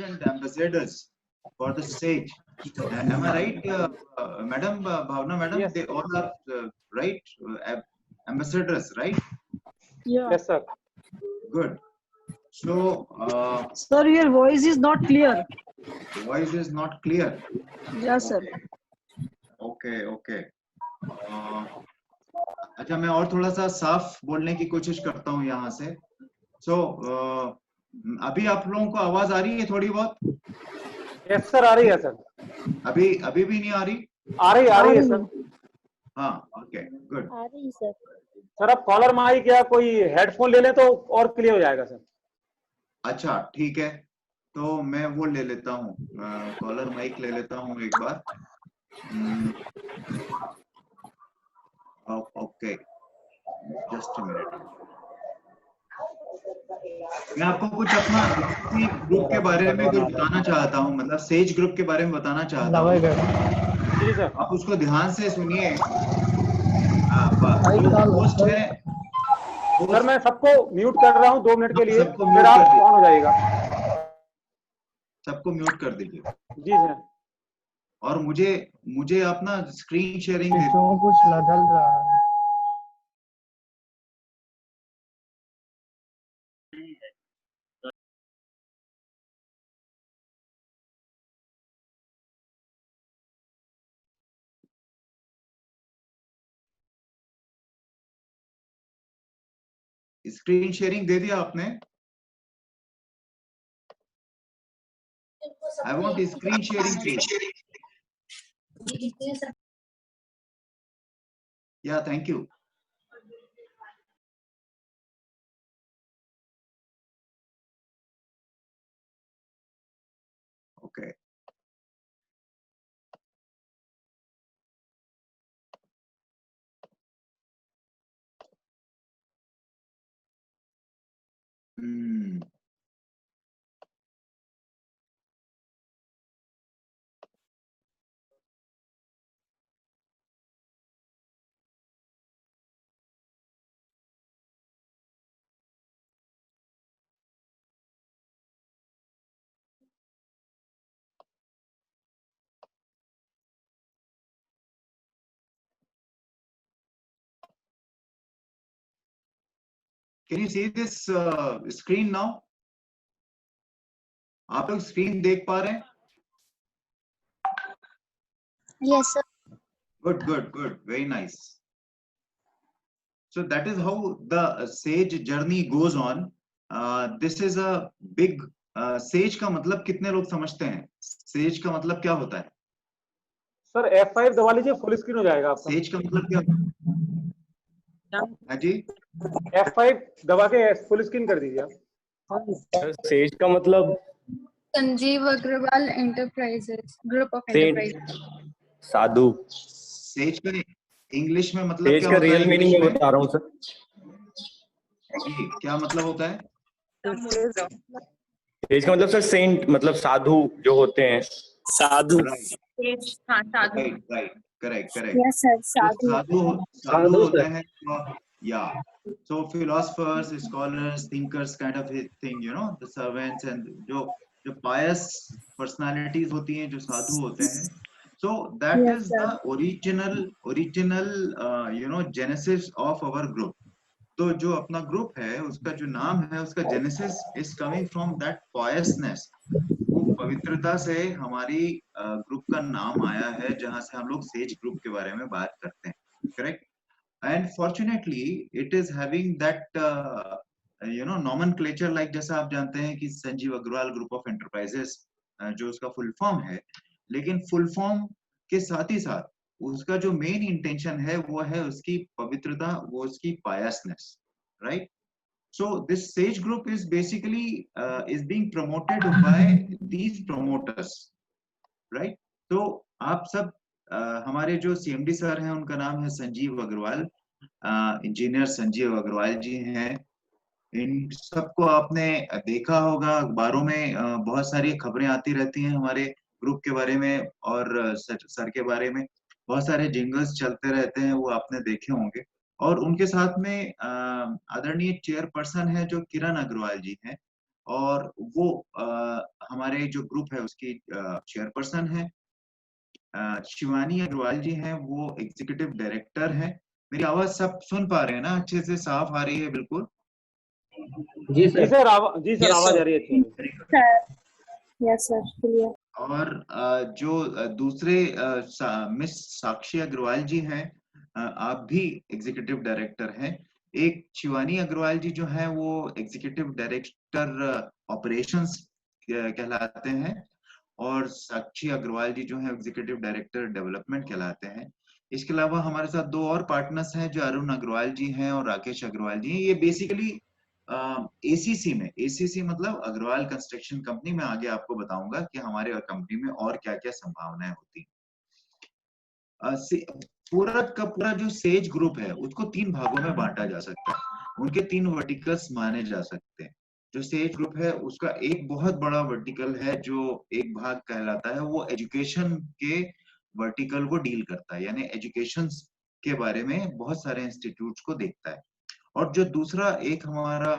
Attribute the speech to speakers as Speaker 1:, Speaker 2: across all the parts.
Speaker 1: ambassadors for the sage. Am I right, Madam Bhavna, Madam?
Speaker 2: Yes.
Speaker 1: They all are right, ambassadors, right?
Speaker 3: Yeah.
Speaker 2: Yes, sir.
Speaker 1: Good. So,
Speaker 3: Sir, your voice is not clear.
Speaker 1: voice is not clear.
Speaker 3: Yeah, sir.
Speaker 1: Okay, okay. अच्छा, मैं और थोड़ा सा साफ बोलने की कोशिश करता हूँ यहाँ से. So, अभी आप लोगों को आवाज आ रही है थोड़ी बहुत?
Speaker 2: यस सर, आ रही है सर.
Speaker 1: अभी भी नहीं आ रही?
Speaker 2: आ रही है सर.
Speaker 1: हाँ, ओके, गुड.
Speaker 4: आ रही सर.
Speaker 2: सर आप कॉलर माइक या कोई हेडफोन ले लें तो और क्लियर हो जाएगा सर.
Speaker 1: अच्छा, ठीक है, तो मैं वो ले लेता हूँ, कॉलर माइक ले लेता हूँ एक बार. Okay, just a minute. मैं आपको कुछ अपना ग्रुप के बारे में कुछ बताना चाहता हूँ, मतलब सेज ग्रुप के बारे में बताना चाहता हूँ.
Speaker 2: जी सर.
Speaker 1: आप उसको ध्यान से सुनिए. जो पोस्ट है,
Speaker 2: सर मैं सबको म्यूट कर रहा हूँ 2 मिनट के लिए,
Speaker 1: सबको
Speaker 2: फिर
Speaker 1: म्यूट
Speaker 2: आप
Speaker 1: कर दीजिए.
Speaker 2: ऑन हो जाएगा.
Speaker 1: सबको म्यूट कर दीजिए.
Speaker 2: जी सर.
Speaker 1: और मुझे आप ना स्क्रीन शेयरिंग दे.
Speaker 5: कुछ लदल रहा है.
Speaker 1: स्क्रीन शेयरिंग दे दिया आपने? I want screen sharing, please. Yeah, thank you. Okay. Can you see this screen now? आप लोग स्क्रीन देख पा रहे हैं?
Speaker 4: Yes sir.
Speaker 1: Good, good, good. Very nice. So that is how the sage journey goes on. This is a big sage का मतलब कितने लोग समझते हैं? Sage का मतलब क्या होता है?
Speaker 2: सर F5 दबा लीजिए, फुल स्क्रीन हो जाएगा आपका.
Speaker 1: Sage का मतलब क्या? हाँ जी.
Speaker 2: F5 दबा के फुल स्क्रीन कर दीजिए आप.
Speaker 6: सेज का मतलब
Speaker 7: Sanjeev Agrawal enterprises, group of enterprises.
Speaker 6: साधु.
Speaker 1: सेज का इंग्लिश में मतलब
Speaker 6: सेज
Speaker 1: क्या
Speaker 6: का
Speaker 1: होता है?
Speaker 6: रियल मीनिंग में बता रहा हूँ सर.
Speaker 1: जी, क्या मतलब होता है?
Speaker 6: सेज का मतलब सर सेंट, मतलब साधु जो होते हैं. साधु.
Speaker 7: हाँ साधु.
Speaker 1: Right, right, correct, correct.
Speaker 4: Yes sir. साधु.
Speaker 1: साधु होते हैं. Yeah. So philosophers, scholars, thinkers kind of thing, you know, the servants and जो pious personalities होती हैं, जो साधु होते हैं. So that
Speaker 4: Yes,
Speaker 1: is
Speaker 4: sir.
Speaker 1: the original you know, genesis of our group. तो जो अपना ग्रुप है, उसका जो नाम है, उसका genesis is coming from that piousness. वो पवित्रता से हमारी ग्रुप का नाम आया है, जहां से हम लोग सेज ग्रुप के बारे में बात करते हैं. Correct. And fortunately it is having that you know nomenclature, like जैसा आप जानते हैं कि Sanjeev Agrawal group of enterprises जो उसका फुल फॉर्म है, लेकिन फुल फॉर्म के साथ ही साथ उसका जो मेन इंटेंशन है वो है उसकी पवित्रता, वो उसकी piousness. Right. So this sage group is basically is being promoted by these promoters, right? तो आप सब हमारे जो CMD सर हैं, उनका नाम है संजीव अग्रवाल, इंजीनियर संजीव अग्रवाल जी हैं. इन सबको आपने देखा होगा, अखबारों में बहुत सारी खबरें आती रहती हैं हमारे ग्रुप के बारे में, और सर के बारे में बहुत सारे जिंगल्स चलते रहते हैं, वो आपने देखे होंगे. और उनके साथ में आदरणीय चेयरपर्सन है जो किरण अग्रवाल जी हैं, और वो हमारे जो ग्रुप है उसकी चेयरपर्सन है। शिवानी अग्रवाल जी हैं, वो एग्जीक्यूटिव डायरेक्टर हैं। मेरी आवाज सब सुन पा रहे हैं ना, अच्छे से साफ आ रही है? बिल्कुल।
Speaker 6: जी
Speaker 2: जी
Speaker 6: सर।
Speaker 2: सर, जी सर,
Speaker 5: Yes,
Speaker 2: आवाज
Speaker 5: sir.
Speaker 2: आ रही है अच्छी।
Speaker 4: Yes, sir. Clear.
Speaker 1: और जो दूसरे मिस साक्षी अग्रवाल जी हैं, आप भी एग्जीक्यूटिव डायरेक्टर हैं। एक शिवानी अग्रवाल जी जो हैं वो एग्जीक्यूटिव डायरेक्टर ऑपरेशंस कहलाते हैं, और साक्षी अग्रवाल जी जो है एग्जीक्यूटिव डायरेक्टर डेवलपमेंट कहलाते हैं। इसके अलावा हमारे साथ दो और पार्टनर्स हैं, जो अरुण अग्रवाल जी हैं और राकेश अग्रवाल जी हैं। ये बेसिकली एसीसी में, एसीसी मतलब अग्रवाल कंस्ट्रक्शन कंपनी में, आगे आपको बताऊंगा कि हमारे कंपनी में और क्या क्या संभावनाएं होती हैं। पूरा का पूरा जो सेज ग्रुप है उसको तीन भागों में बांटा जा सकता है, उनके तीन वर्टिकल्स माने जा सकते हैं। जो सेज ग्रुप है उसका एक बहुत बड़ा वर्टिकल है, जो एक भाग कहलाता है, वो एजुकेशन के वर्टिकल को डील करता है, यानी एजुकेशन के बारे में बहुत सारे इंस्टीट्यूट्स को देखता है। और जो दूसरा एक हमारा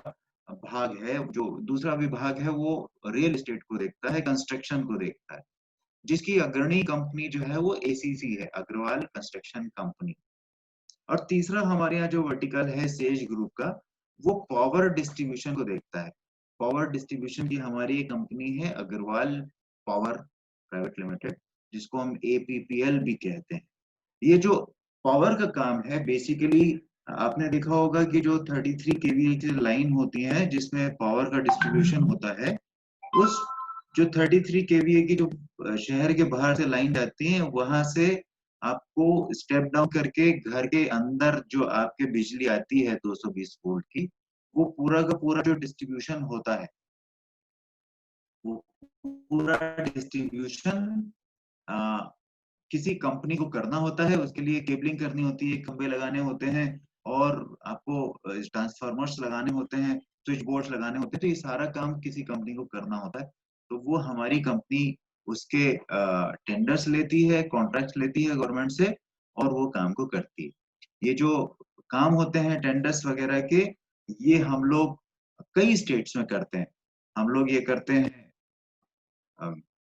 Speaker 1: भाग है, जो दूसरा विभाग है, वो रियल एस्टेट को देखता है, कंस्ट्रक्शन को देखता है, जिसकी अग्रणी कंपनी जो है वो एसीसी है, अग्रवाल कंस्ट्रक्शन कंपनी। और तीसरा हमारे यहाँ जो वर्टिकल है सेज ग्रुप का, वो पावर डिस्ट्रीब्यूशन को देखता है। पावर डिस्ट्रीब्यूशन की हमारी एक कंपनी है अग्रवाल पावर प्राइवेट लिमिटेड, जिसको हम एपीपीएल भी कहते हैं। ये जो पावर का काम है, बेसिकली आपने देखा होगा कि जो 33 केवीए की लाइन होती है जिसमें पावर का डिस्ट्रीब्यूशन होता है, उस जो 33 केवीए की जो शहर के बाहर से लाइन जाती है, वहां से आपको स्टेप डाउन करके घर के अंदर जो आपके बिजली आती है 220 वोल्ट की, वो पूरा का पूरा जो डिस्ट्रीब्यूशन होता है, वो पूरा डिस्ट्रीब्यूशन किसी कंपनी को करना होता है। उसके लिए केबलिंग करनी होती है, खंभे लगाने होते हैं, और आपको ट्रांसफार्मर्स लगाने होते हैं, स्विच बोर्ड्स लगाने होते हैं। तो ये सारा काम किसी कंपनी को करना होता है, तो वो हमारी कंपनी उसके टेंडर्स लेती है, कॉन्ट्रैक्ट लेती है गवर्नमेंट से, और वो काम को करती है। ये जो काम होते हैं टेंडर्स वगैरह के, ये हम लोग कई स्टेट्स में करते हैं। हम लोग ये करते हैं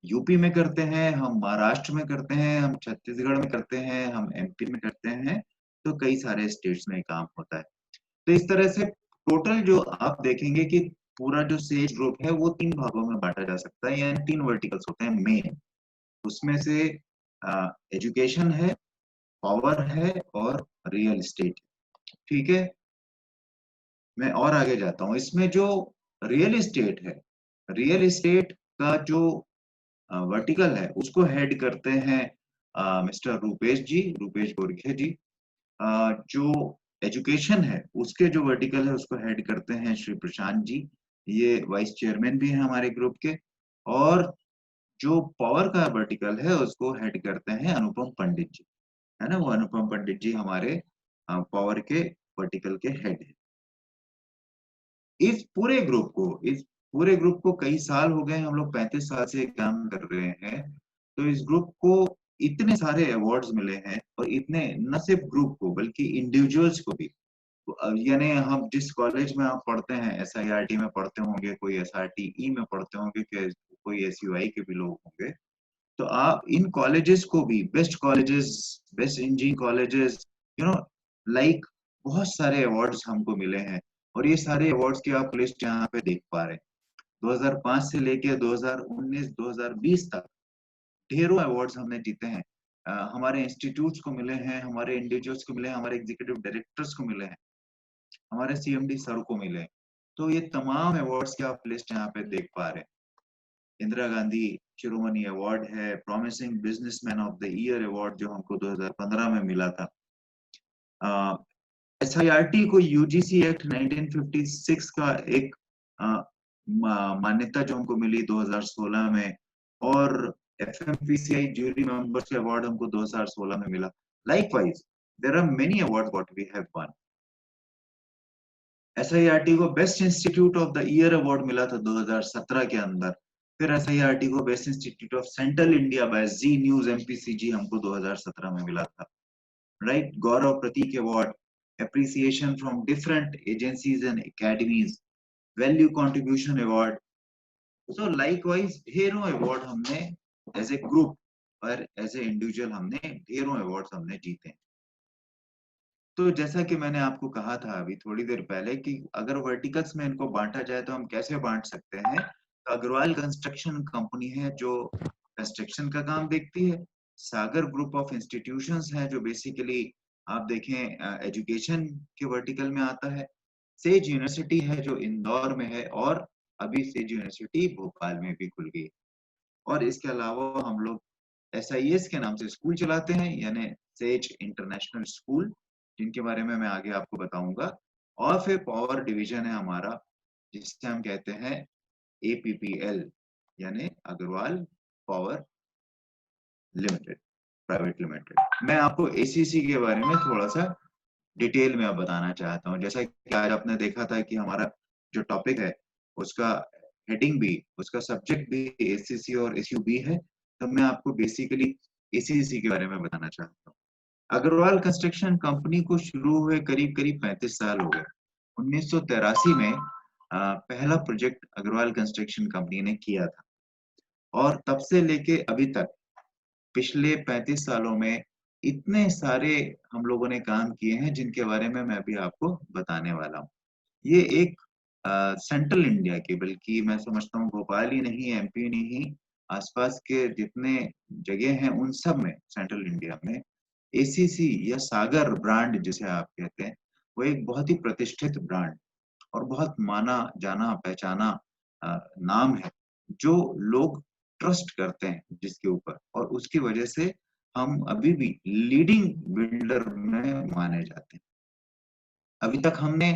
Speaker 1: यूपी में करते हैं, हम महाराष्ट्र में करते हैं, हम छत्तीसगढ़ में करते हैं, हम एमपी में करते हैं, तो कई सारे स्टेट्स में काम होता है। तो इस तरह से टोटल जो आप देखेंगे कि पूरा जो सेज ग्रुप है वो तीन भागों में बांटा जा सकता है, यानी तीन वर्टिकल्स होते हैं मेन। उसमें से एजुकेशन है, पावर है, और रियल एस्टेट। ठीक है, मैं और आगे जाता हूँ। इसमें जो रियल एस्टेट है, रियल एस्टेट का जो वर्टिकल है उसको हेड करते हैं मिस्टर रूपेश जी, रूपेश गोरखे जी। जो एजुकेशन है उसके जो वर्टिकल है उसको हेड करते हैं श्री प्रशांत जी, ये वाइस चेयरमैन भी हैं हमारे ग्रुप के। और जो पावर का वर्टिकल है उसको हेड करते हैं अनुपम पंडित जी, है ना, वो अनुपम पंडित जी हमारे पावर के वर्टिकल के हेड है। इस पूरे ग्रुप को कई साल हो गए, हम लोग 35 साल से काम कर रहे हैं। तो इस ग्रुप को इतने सारे अवार्ड्स मिले हैं, और इतने न सिर्फ ग्रुप को बल्कि इंडिविजुअल्स को भी। यानी हम जिस कॉलेज में आप पढ़ते हैं, SIRT में पढ़ते होंगे, कोई SRTE में पढ़ते होंगे, कोई SUI के भी लोग होंगे, तो आप इन कॉलेजेस को भी best colleges, best engineering colleges, you know, like बहुत सारे अवार्ड्स हमको मिले हैं। और ये सारे अवार्ड्स की आप लिस्ट यहाँ पे देख पा रहे हैं। 2005 से लेके 2019 2020 तक ढेरों अवार्ड्स हमने जीते हैं। हमारे इंस्टीट्यूट्स को मिले हैं, हमारे इंडिविजुअल्स को मिले हैं, हमारे एग्जीक्यूटिव डायरेक्टर्स को मिले हैं, हमारे CMD सर को मिले हैं। तो ये तमाम अवार्ड्स की आप लिस्ट यहाँ पे देख पा रहे हैं। इंदिरा गांधी शिरोमणि अवार्ड है, promising businessman of the year award जो हमको 2015 में मिला था। SIRT को UGC एक्ट 1956 का एक मान्यता जो हमको मिली 2016 में, और FMPCI जूरी मेंबर्स के अवार्ड हमको 2016 में मिला। Likewise, there are many awards what we have won. SIRT को best institute of the year award मिला था 2017 के अंदर। फिर SIRT को best institute of central India by Zee News MPCG हमको 2017 में मिला था। Right, Gaurav Pratik award, appreciation from different agencies and academies, value contribution award, so likewise ढेरों अवार्ड हमने एज ए ग्रुप और एज ए इंडिविजुअल हमने ढेरों अवार्ड हमने जीते हैं। तो जैसा कि मैंने आपको कहा था अभी थोड़ी देर पहले कि अगर वर्टिकल्स में इनको बांटा जाए तो हम कैसे बांट सकते हैं। तो अग्रवाल कंस्ट्रक्शन कंपनी है जो कंस्ट्रक्शन का काम देखती है। सागर ग्रुप ऑफ इंस्टीट्यूशंस है जो बेसिकली आप देखें एजुकेशन के वर्टिकल में आता है। सेज यूनिवर्सिटी है जो इंदौर में है और अभी सेज यूनिवर्सिटी भोपाल में भी खुल गई। और इसके अलावा हम लोग SIS के नाम से स्कूल चलाते हैं, यानी सेज इंटरनेशनल स्कूल, जिनके बारे में मैं आगे आपको बताऊंगा। और फिर पावर डिवीजन है हमारा, जिससे हम कहते हैं APPL, यानी Agrawal power limited private limited. मैं आपको ACC के बारे में थोड़ा सा डिटेल में अब बताना चाहता हूँ। जैसा कि आज आपने देखा था कि हमारा जो टॉपिक है उसका हेडिंग भी, उसका सब्जेक्ट भी ACC और SUB है, तो मैं आपको बेसिकली ACC के बारे में बताना चाहता हूँ। अग्रवाल कंस्ट्रक्शन कंपनी को शुरू हुए करीब करीब 35 साल हो गए। 1983 में पहला प्रोजेक्ट अग्रवाल कंस्ट्रक्शन कंपनी ने किया था और तब से लेके अभी तक पिछले 35 सालों में इतने सारे हम लोगों ने काम किए हैं जिनके बारे में मैं अभी आपको बताने वाला हूँ। ये एक सेंट्रल इंडिया के, बल्कि मैं समझता हूँ भोपाल ही नहीं, MP नहीं, आसपास के जितने जगह हैं उन सब में, सेंट्रल इंडिया में ACC या सागर ब्रांड जिसे आप कहते हैं, वो एक बहुत ही प्रतिष्ठित ब्रांड और बहुत माना जाना पहचाना नाम है जो लोग ट्रस्ट करते हैं जिसके ऊपर, और उसकी वजह से हम अभी भी लीडिंग बिल्डर में माने जाते हैं। अभी तक हमने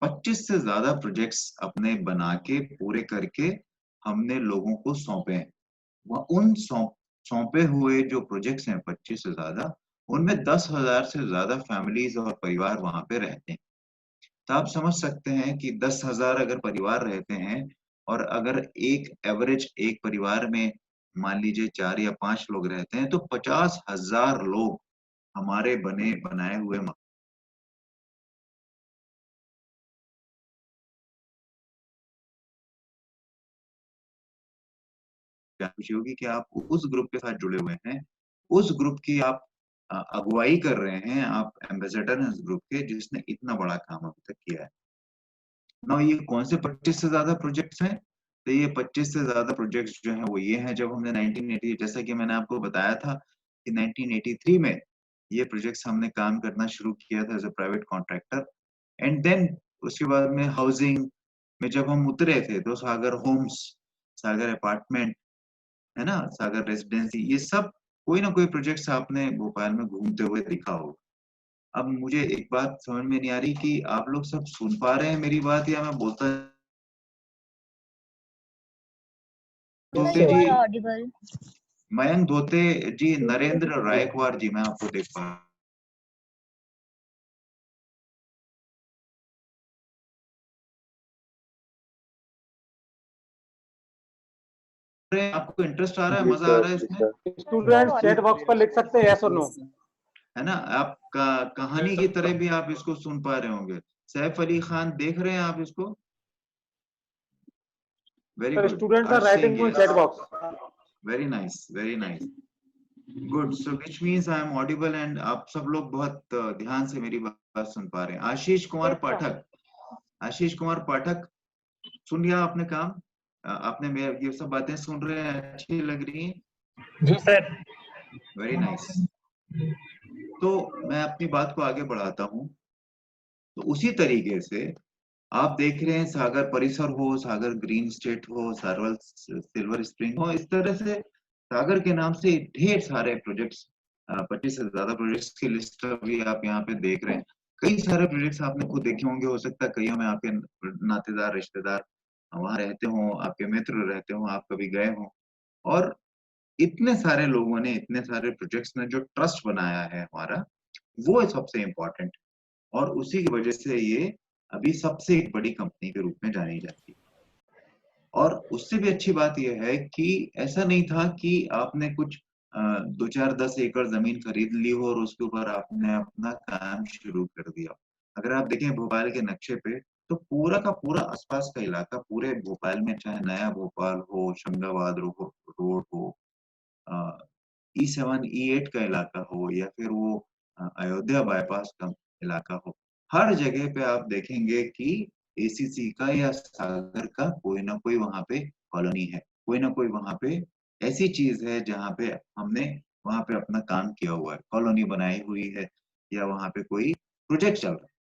Speaker 1: 25 से ज्यादा प्रोजेक्ट्स अपने बना के पूरे करके हमने लोगों को सौंपे हैं। वह उन सौंपे हुए जो प्रोजेक्ट्स हैं 25 से ज्यादा, उनमें 10,000 से ज्यादा फैमिलीज और परिवार वहां पे रहते हैं। तो आप समझ सकते हैं कि 10,000 अगर परिवार रहते हैं और अगर एक एवरेज एक परिवार में मान लीजिए 4 या 5 लोग रहते हैं, तो 50,000 लोग हमारे बने बनाए हुए खुशी होगी कि आप उस ग्रुप के साथ जुड़े हुए हैं, उस ग्रुप की आप अगुवाई कर रहे हैं, आप एम्बेसडर हैं उस ग्रुप के जिसने इतना बड़ा काम अभी तक किया है। ना ये कौन से 25 से ज्यादा प्रोजेक्ट्स हैं? तो ये 25 से ज्यादा प्रोजेक्ट्स जो हैं वो ये हैं, जब हमने 1980, जैसा कि मैंने आपको बताया था कि 1983 में ये प्रोजेक्ट्स हमने काम करना शुरू किया था as a private contractor. And then उसके बाद में हाउसिंग में जब हम उतरे थे तो सागर होम्स, सागर अपार्टमेंट, है ना, सागर रेजिडेंसी, ये सब कोई ना कोई प्रोजेक्ट्स आपने भोपाल में घूमते हुए दिखा होगा। अब मुझे एक बात समझ में नहीं आ रही कि आप लोग सब सुन पा रहे हैं मेरी बात या मैं बोलता धोते जी,
Speaker 7: audible.
Speaker 1: मयंक धोते जी, नरेंद्र रायकवार जी, मैं आपको देख पा रहे हैं। आपको इंटरेस्ट आ रहा है, मजा आ रहा है इसमें?
Speaker 2: स्टूडेंट चैट बॉक्स पर लिख सकते हैं यस और नो।
Speaker 1: है ना, आप कहानी की तरह भी आप इसको सुन पा रहे होंगे। सैफ अली खान देख रहे हैं आप इसको? Very good.
Speaker 2: Students are writing in chat box.
Speaker 1: Very nice, very nice, good. So which means I am audible and आप सब लोग बहुत ध्यान से मेरी बात सुन पा रहे हैं। आशीष कुमार पाठक, आशीष कुमार पाठक, सुन लिया आपने काम? आपने मेरे ये सब बातें सुन रहे हैं, अच्छी लग रही हैं?
Speaker 6: जी सर।
Speaker 1: Very nice. तो मैं अपनी बात को आगे बढ़ाता हूँ। तो उसी तरीके से आप देख रहे हैं सागर परिसर हो, सागर ग्रीन स्टेट हो, सागर सिल्वर स्प्रिंग हो, इस तरह से सागर के नाम से ढेर सारे प्रोजेक्ट्स, 25 से ज्यादा प्रोजेक्ट्स की लिस्ट अभी आप यहाँ पे देख रहे हैं। कई सारे प्रोजेक्ट्स आपने खुद देखे होंगे, हो सकता है कईयों में आपके नातेदार रिश्तेदार वहां रहते हो, आपके मित्र रहते हो, आप कभी गए हो। और इतने सारे लोगों ने, इतने सारे प्रोजेक्ट्स ने जो ट्रस्ट बनाया है हमारा, वो सबसे इम्पोर्टेंट, और उसी की वजह से ये अभी सबसे एक बड़ी कंपनी के रूप में जानी जाती है। और उससे भी अच्छी बात यह है कि ऐसा नहीं था कि आपने कुछ 2-4-10 एकड़ जमीन खरीद ली हो और उसके ऊपर आपने अपना काम शुरू कर दिया। अगर आप देखें भोपाल के नक्शे पे, तो पूरा का पूरा आसपास का इलाका पूरे भोपाल में, चाहे नया भोपाल हो, होशंगाबाद रोड हो, E7 E8 का इलाका हो, या फिर वो अयोध्या बाईपास का इलाका हो, हर जगह पे आप देखेंगे कि एसीसी का या सागर का कोई ना कोई वहां पे कॉलोनी है, कोई ना कोई वहां पे ऐसी चीज है जहाँ पे हमने वहां पे अपना काम किया हुआ है, कॉलोनी बनाई हुई है, या वहां पे कोई प्रोजेक्ट चल रहा है,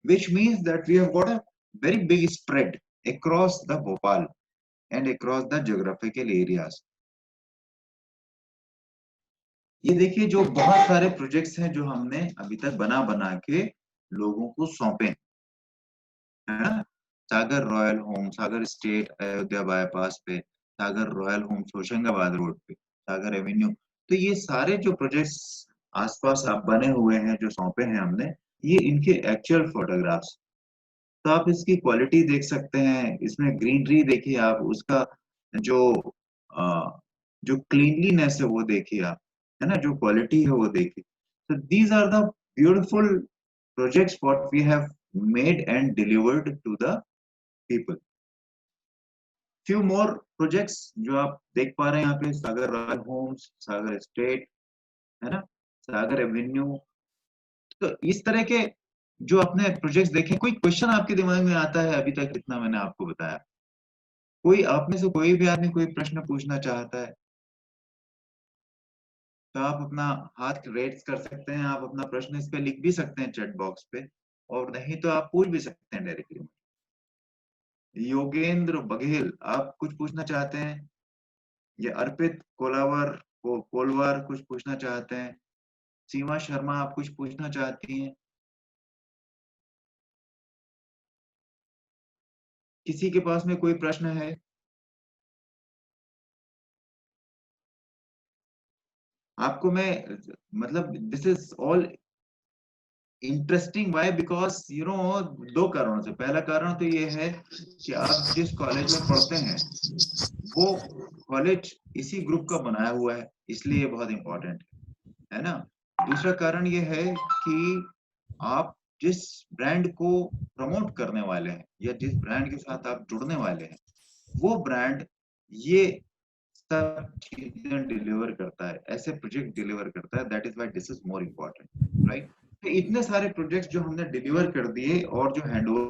Speaker 1: which means that we have got a very big spread across the Bhopal and across the geographical areas. ये देखिए जो बहुत सारे प्रोजेक्ट्स हैं जो हमने अभी तक बना बना के लोगों को सौंपे, है ना, सागर रॉयल होम, सागर स्टेट अयोध्या बाईपास पे, सागर रॉयल होम्स होशंगाबाद रोड पे, सागर एवेन्यू, तो ये सारे जो प्रोजेक्ट्स आसपास आप बने हुए हैं जो सौंपे हैं हमने, ये इनके एक्चुअल फोटोग्राफ्स, तो आप इसकी क्वालिटी देख सकते हैं, इसमें ग्रीनरी देखिए आप, उसका जो जो क्लीनलीनेस है वो देखिए आप, है ना, जो क्वालिटी है वो देखिए। So these are the beautiful projects what we have made and delivered to the people. Few more projects जो आप देख पा रहे हैं यहाँ पे, सागर रॉयल होम्स, सागर स्टेट, है ना, सागर एवेन्यू, तो इस तरह के जो आपने प्रोजेक्ट्स देखे, कोई क्वेश्चन आपके दिमाग में आता है अभी तक जितना मैंने आपको बताया? कोई आप में से कोई भी आदमी कोई प्रश्न पूछना चाहता है तो आप अपना हाथ रेज कर सकते हैं, आप अपना प्रश्न इस पे लिख भी सकते हैं चैट बॉक्स पे, और नहीं तो आप पूछ भी सकते हैं डायरेक्टली। योगेंद्र बघेल, आप कुछ पूछना चाहते हैं? या अर्पित कोलवार कुछ पूछना चाहते हैं? सीमा शर्मा, आप कुछ पूछना चाहती हैं? किसी के पास में कोई प्रश्न है? आपको मैं मतलब this is all interesting, why because you know, दो कारणों से। पहला कारण तो ये है कि आप जिस कॉलेज में पढ़ते हैं वो कॉलेज इसी ग्रुप का बनाया हुआ है, इसलिए ये बहुत इंपॉर्टेंट है ना। दूसरा कारण ये है कि आप जिस ब्रांड को प्रमोट करने वाले हैं या जिस ब्रांड के साथ आप जुड़ने वाले हैं, वो ब्रांड ये सब चीजें डिलीवर करता है, ऐसे प्रोजेक्ट डिलीवर करता है, that is why this is more important, right. तो इतने सारे प्रोजेक्ट्स जो हमने डिलीवर कर दिए और जो हैंडओवर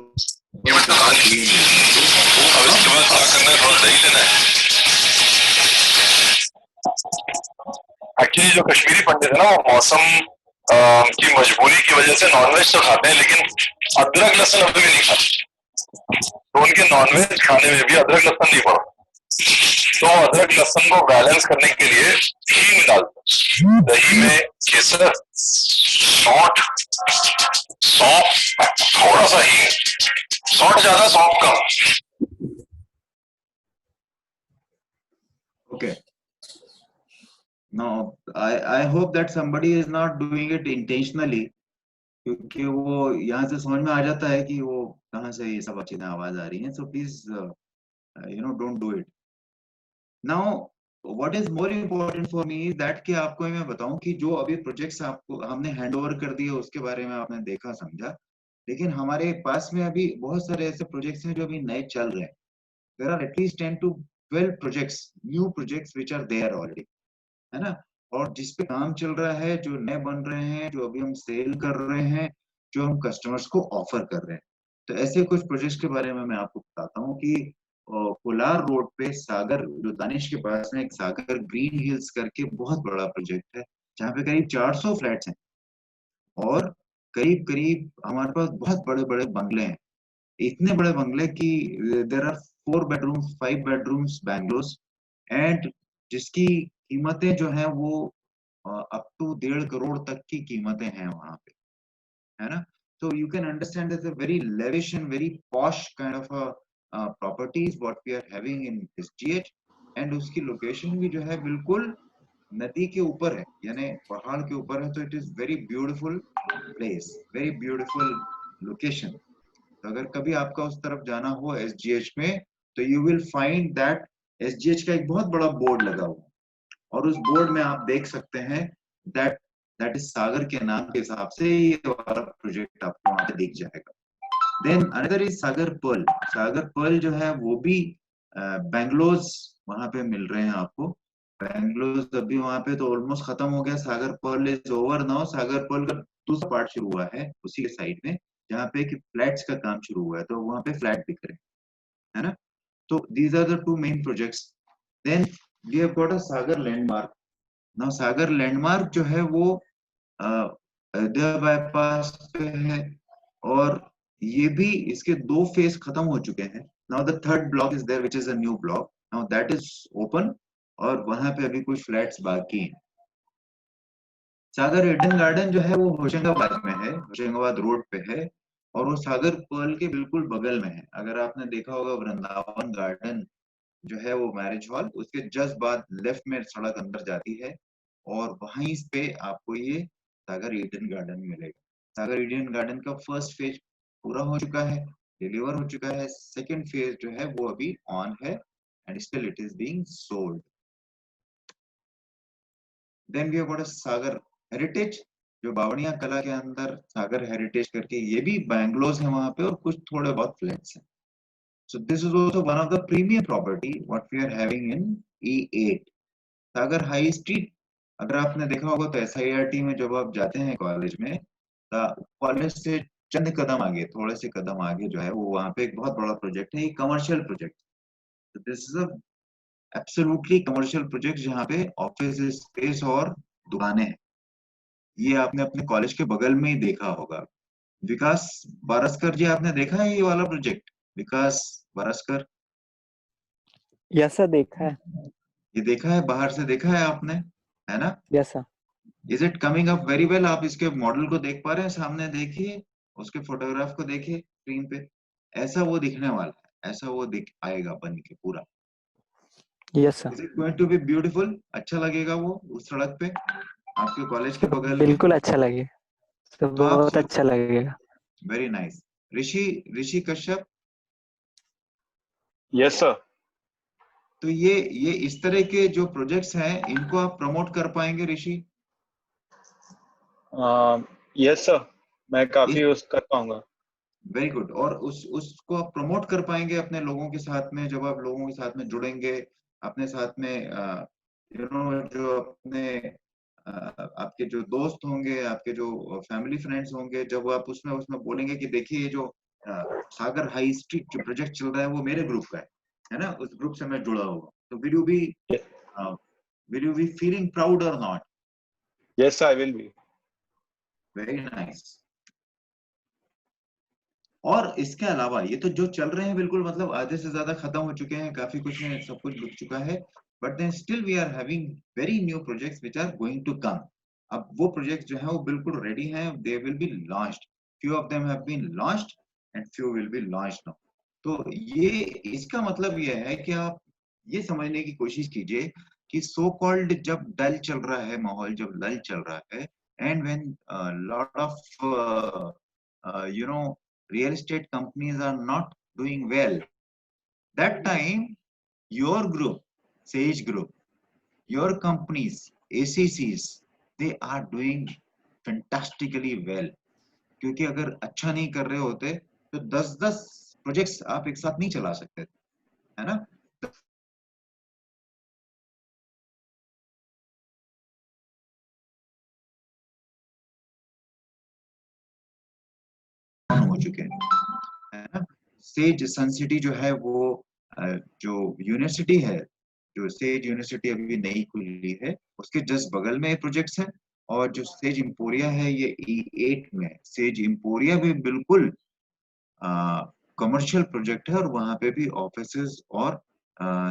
Speaker 5: एक्चुअली जो कश्मीरी पंडित है ना, वो मौसम की मजबूरी की वजह से नॉनवेज तो खाते हैं, लेकिन अदरक लहसुन अभी भी नहीं खाते, तो उनके नॉनवेज खाने में भी अदरक लहसुन नहीं पड़ा, तो अदरक लहसुन को बैलेंस करने के लिए घी में डालते हैं, दही में केसर, सौंठ, सौंफ, थोड़ा सा ही, सौंठ ज्यादा सौंफ कम।
Speaker 1: Okay. No, I hope that somebody is not doing it intentionally, क्योंकि वो यहाँ से समझ में आ जाता है कि वो कहाँ से ये सब चीजें आवाज आ रही हैं। So please, don't do it. Now, what is more important for me is that कि आपको मैं बताऊं कि जो अभी प्रोजेक्ट्स आपको हमने हैंड ओवर कर दिए उसके बारे में आपने देखा समझा, लेकिन हमारे पास में अभी बहुत सारे ऐसे प्रोजेक्ट्स हैं जो अभी नए चल रहे हैं। There are at least 10 to 12 projects, new projects which are there already, है ना, और जिस पे काम चल रहा है, जो नए बन रहे हैं, जो अभी हम सेल कर रहे हैं, जो हम कस्टमर्स को ऑफर कर रहे हैं। तो ऐसे कुछ प्रोजेक्ट्स के बारे में मैं आपको बताता हूँ कि कोलार रोड पे सागर, जो दानिश के पास में एक सागर ग्रीन हिल्स करके बहुत बड़ा प्रोजेक्ट है, जहाँ पे करीब 400 फ्लैट्स हैं और करीब करीब हमारे पास बहुत बड़े बड़े बंगले हैं, इतने बड़े बंगले कि there are 4 bedrooms 5 bedrooms bungalows, and जिसकी कीमतें जो हैं वो अप टू 1.5 करोड़ तक की कीमतें हैं वहां पे, है ना। So you can understand it's a very lavish and very posh kind of a properties what we are having in SGH, and उसकी लोकेशन भी जो है बिल्कुल नदी के ऊपर है, यानी पहाड़ के ऊपर है, तो it is very beautiful place, very beautiful location. तो अगर कभी आपका उस तरफ जाना हो SGH में, तो you will find that SGH का एक बहुत बड़ा बोर्ड लगा हुआ, और उस बोर्ड में आप देख सकते हैं दैट इज सागर के नाम के हिसाब से ये वाला प्रोजेक्ट आपको वहां पे दिख जाएगा। Then another is Sagar pearl. Sagar pearl जो है वो भी बैंगलोर्स वहां पे मिल रहे हैं आपको। बैंगलोर अभी वहां पे तो ऑलमोस्ट खत्म हो गया, Sagar pearl is over now. Sagar pearl का दूसरा पार्ट शुरू हुआ है उसी के साइड में, जहाँ पे कि फ्लैट्स का काम शुरू हुआ है, तो वहां पे फ्लैट बिक रहे हैं, है ना। तो these are the two main projects. Then we have got a Sagar landmark. Now Sagar landmark जो है वो अयोध्या बाईपास पे है, और ये भी इसके 2 फेज खत्म हो चुके हैं। Now the third block is there, which is a new block, now that is open, और वहां पे अभी कुछ फ्लैट्स बाकी हैं। सागर ईडन गार्डन जो है वो होशंगाबाद में है, होशंगाबाद रोड पे है, और वो सागर पर्ल के बिल्कुल बगल में है। अगर आपने देखा होगा वृंदावन गार्डन जो है वो मैरिज हॉल, उसके जस्ट बाद लेफ्ट में सड़क अंदर जाती है, और वहीं पे आपको ये सागर ईडन गार्डन मिलेगा। सागर ईडन गार्डन का फर्स्ट फेज पूरा हो चुका है, डिलीवर हो चुका है। सेकंड फेज जो है वो अभी ऑन है, and still it is being sold. Then we have got a Sagar heritage, जो बावड़िया कला के अंदर सागर हेरिटेज करके, ये भी बैंगलोर है वहां पे, और कुछ थोड़े बहुत फ्लैट्स हैं। So this is also one of the premium property what we are having in E8 Sagar high street. अगर आपने देखा होगा तो SIRT में जब आप जाते हैं कॉलेज में, कॉलेज से चंद कदम आगे, थोड़े से कदम आगे जो है वो वहां पे एक बहुत बड़ा प्रोजेक्ट है, commercial project. This is a absolutely commercial project, जहाँ पे ऑफिस स्पेस और दुकानें हैं। ये आपने अपने कॉलेज के बगल में ही देखा होगा। विकास बारस्कर जी, आपने देखा है ये वाला प्रोजेक्ट? विकास बारस्कर,
Speaker 8: यस सर, देखा है।
Speaker 1: ये देखा है, बाहर से देखा है आपने, है ना?
Speaker 8: Yes sir.
Speaker 1: Is it coming up very well? आप इसके मॉडल को देख पा रहे हैं सामने? देखिए उसके फोटोग्राफ को, देखिए स्क्रीन पे, ऐसा वो दिखने वाला है, ऐसा वो दिख आएगा बन के पूरा।
Speaker 8: Yes sir.
Speaker 1: Is it going to be beautiful? अच्छा लगेगा वो उस सड़क पे आपके कॉलेज के बगल में?
Speaker 8: बिल्कुल अच्छा लगे सर,
Speaker 1: तो आप
Speaker 8: बहुत अच्छा लगेगा।
Speaker 1: Very nice. Rishi Kashyap,
Speaker 6: yes sir.
Speaker 1: तो ये इस तरह के जो प्रोजेक्ट्स हैं, इनको आप प्रमोट कर पाएंगे ऋषि?
Speaker 6: यस सर, मैं काफी उस कर पाऊंगा।
Speaker 1: Very good. और उसको आप प्रमोट कर पाएंगे अपने लोगों के साथ में, जब आप लोगों के साथ में जुड़ेंगे, अपने साथ में यू नो जो अपने आपके जो दोस्त होंगे, आपके जो फैमिली फ्रेंड्स होंगे, जब आप उसमें उसमें बोलेंगे कि देखिए ये जो सागर हाई स्ट्रीट जो प्रोजेक्ट चल रहा है वो मेरे ग्रुप का है ना, उस ग्रुप से मैं जुड़ा हुआ, तो will you be feeling proud or not?
Speaker 6: Yes I will be.
Speaker 1: Very nice. और इसके अलावा ये तो जो चल रहे हैं बिल्कुल मतलब आधे से ज्यादा खत्म हो चुके हैं, काफी कुछ में सब कुछ बिक चुका है, but then still we are having very new projects which are going to come. अब वो प्रोजेक्ट्स जो है वो बिल्कुल रेडी हैं, they will be launched, few of them have been launched and few will be launched now. तो ये इसका मतलब ये है कि आप ये समझने की कोशिश कीजिए कि सो कॉल्ड जब डल चल रहा है माहौल, जब लल चल रहा है, and when lot of you know real estate companies are not doing well, that time your group, Sage Group, your companies, ACCs, they are doing fantastically well, क्योंकि अगर अच्छा नहीं कर रहे होते तो 10-10 प्रोजेक्ट्स आप एक साथ नहीं चला सकते, है ना? हो चुके हैं, है ना? सेज सन सिटी जो है वो जो यूनिवर्सिटी है, जो सेज यूनिवर्सिटी अभी नई खुली है, उसके जस्ट बगल में प्रोजेक्ट्स है। और जो सेज इम्पोरिया है ये E8 में, सेज इम्पोरिया भी बिल्कुल कमर्शियल प्रोजेक्ट है, और वहां पे भी ऑफिसेज और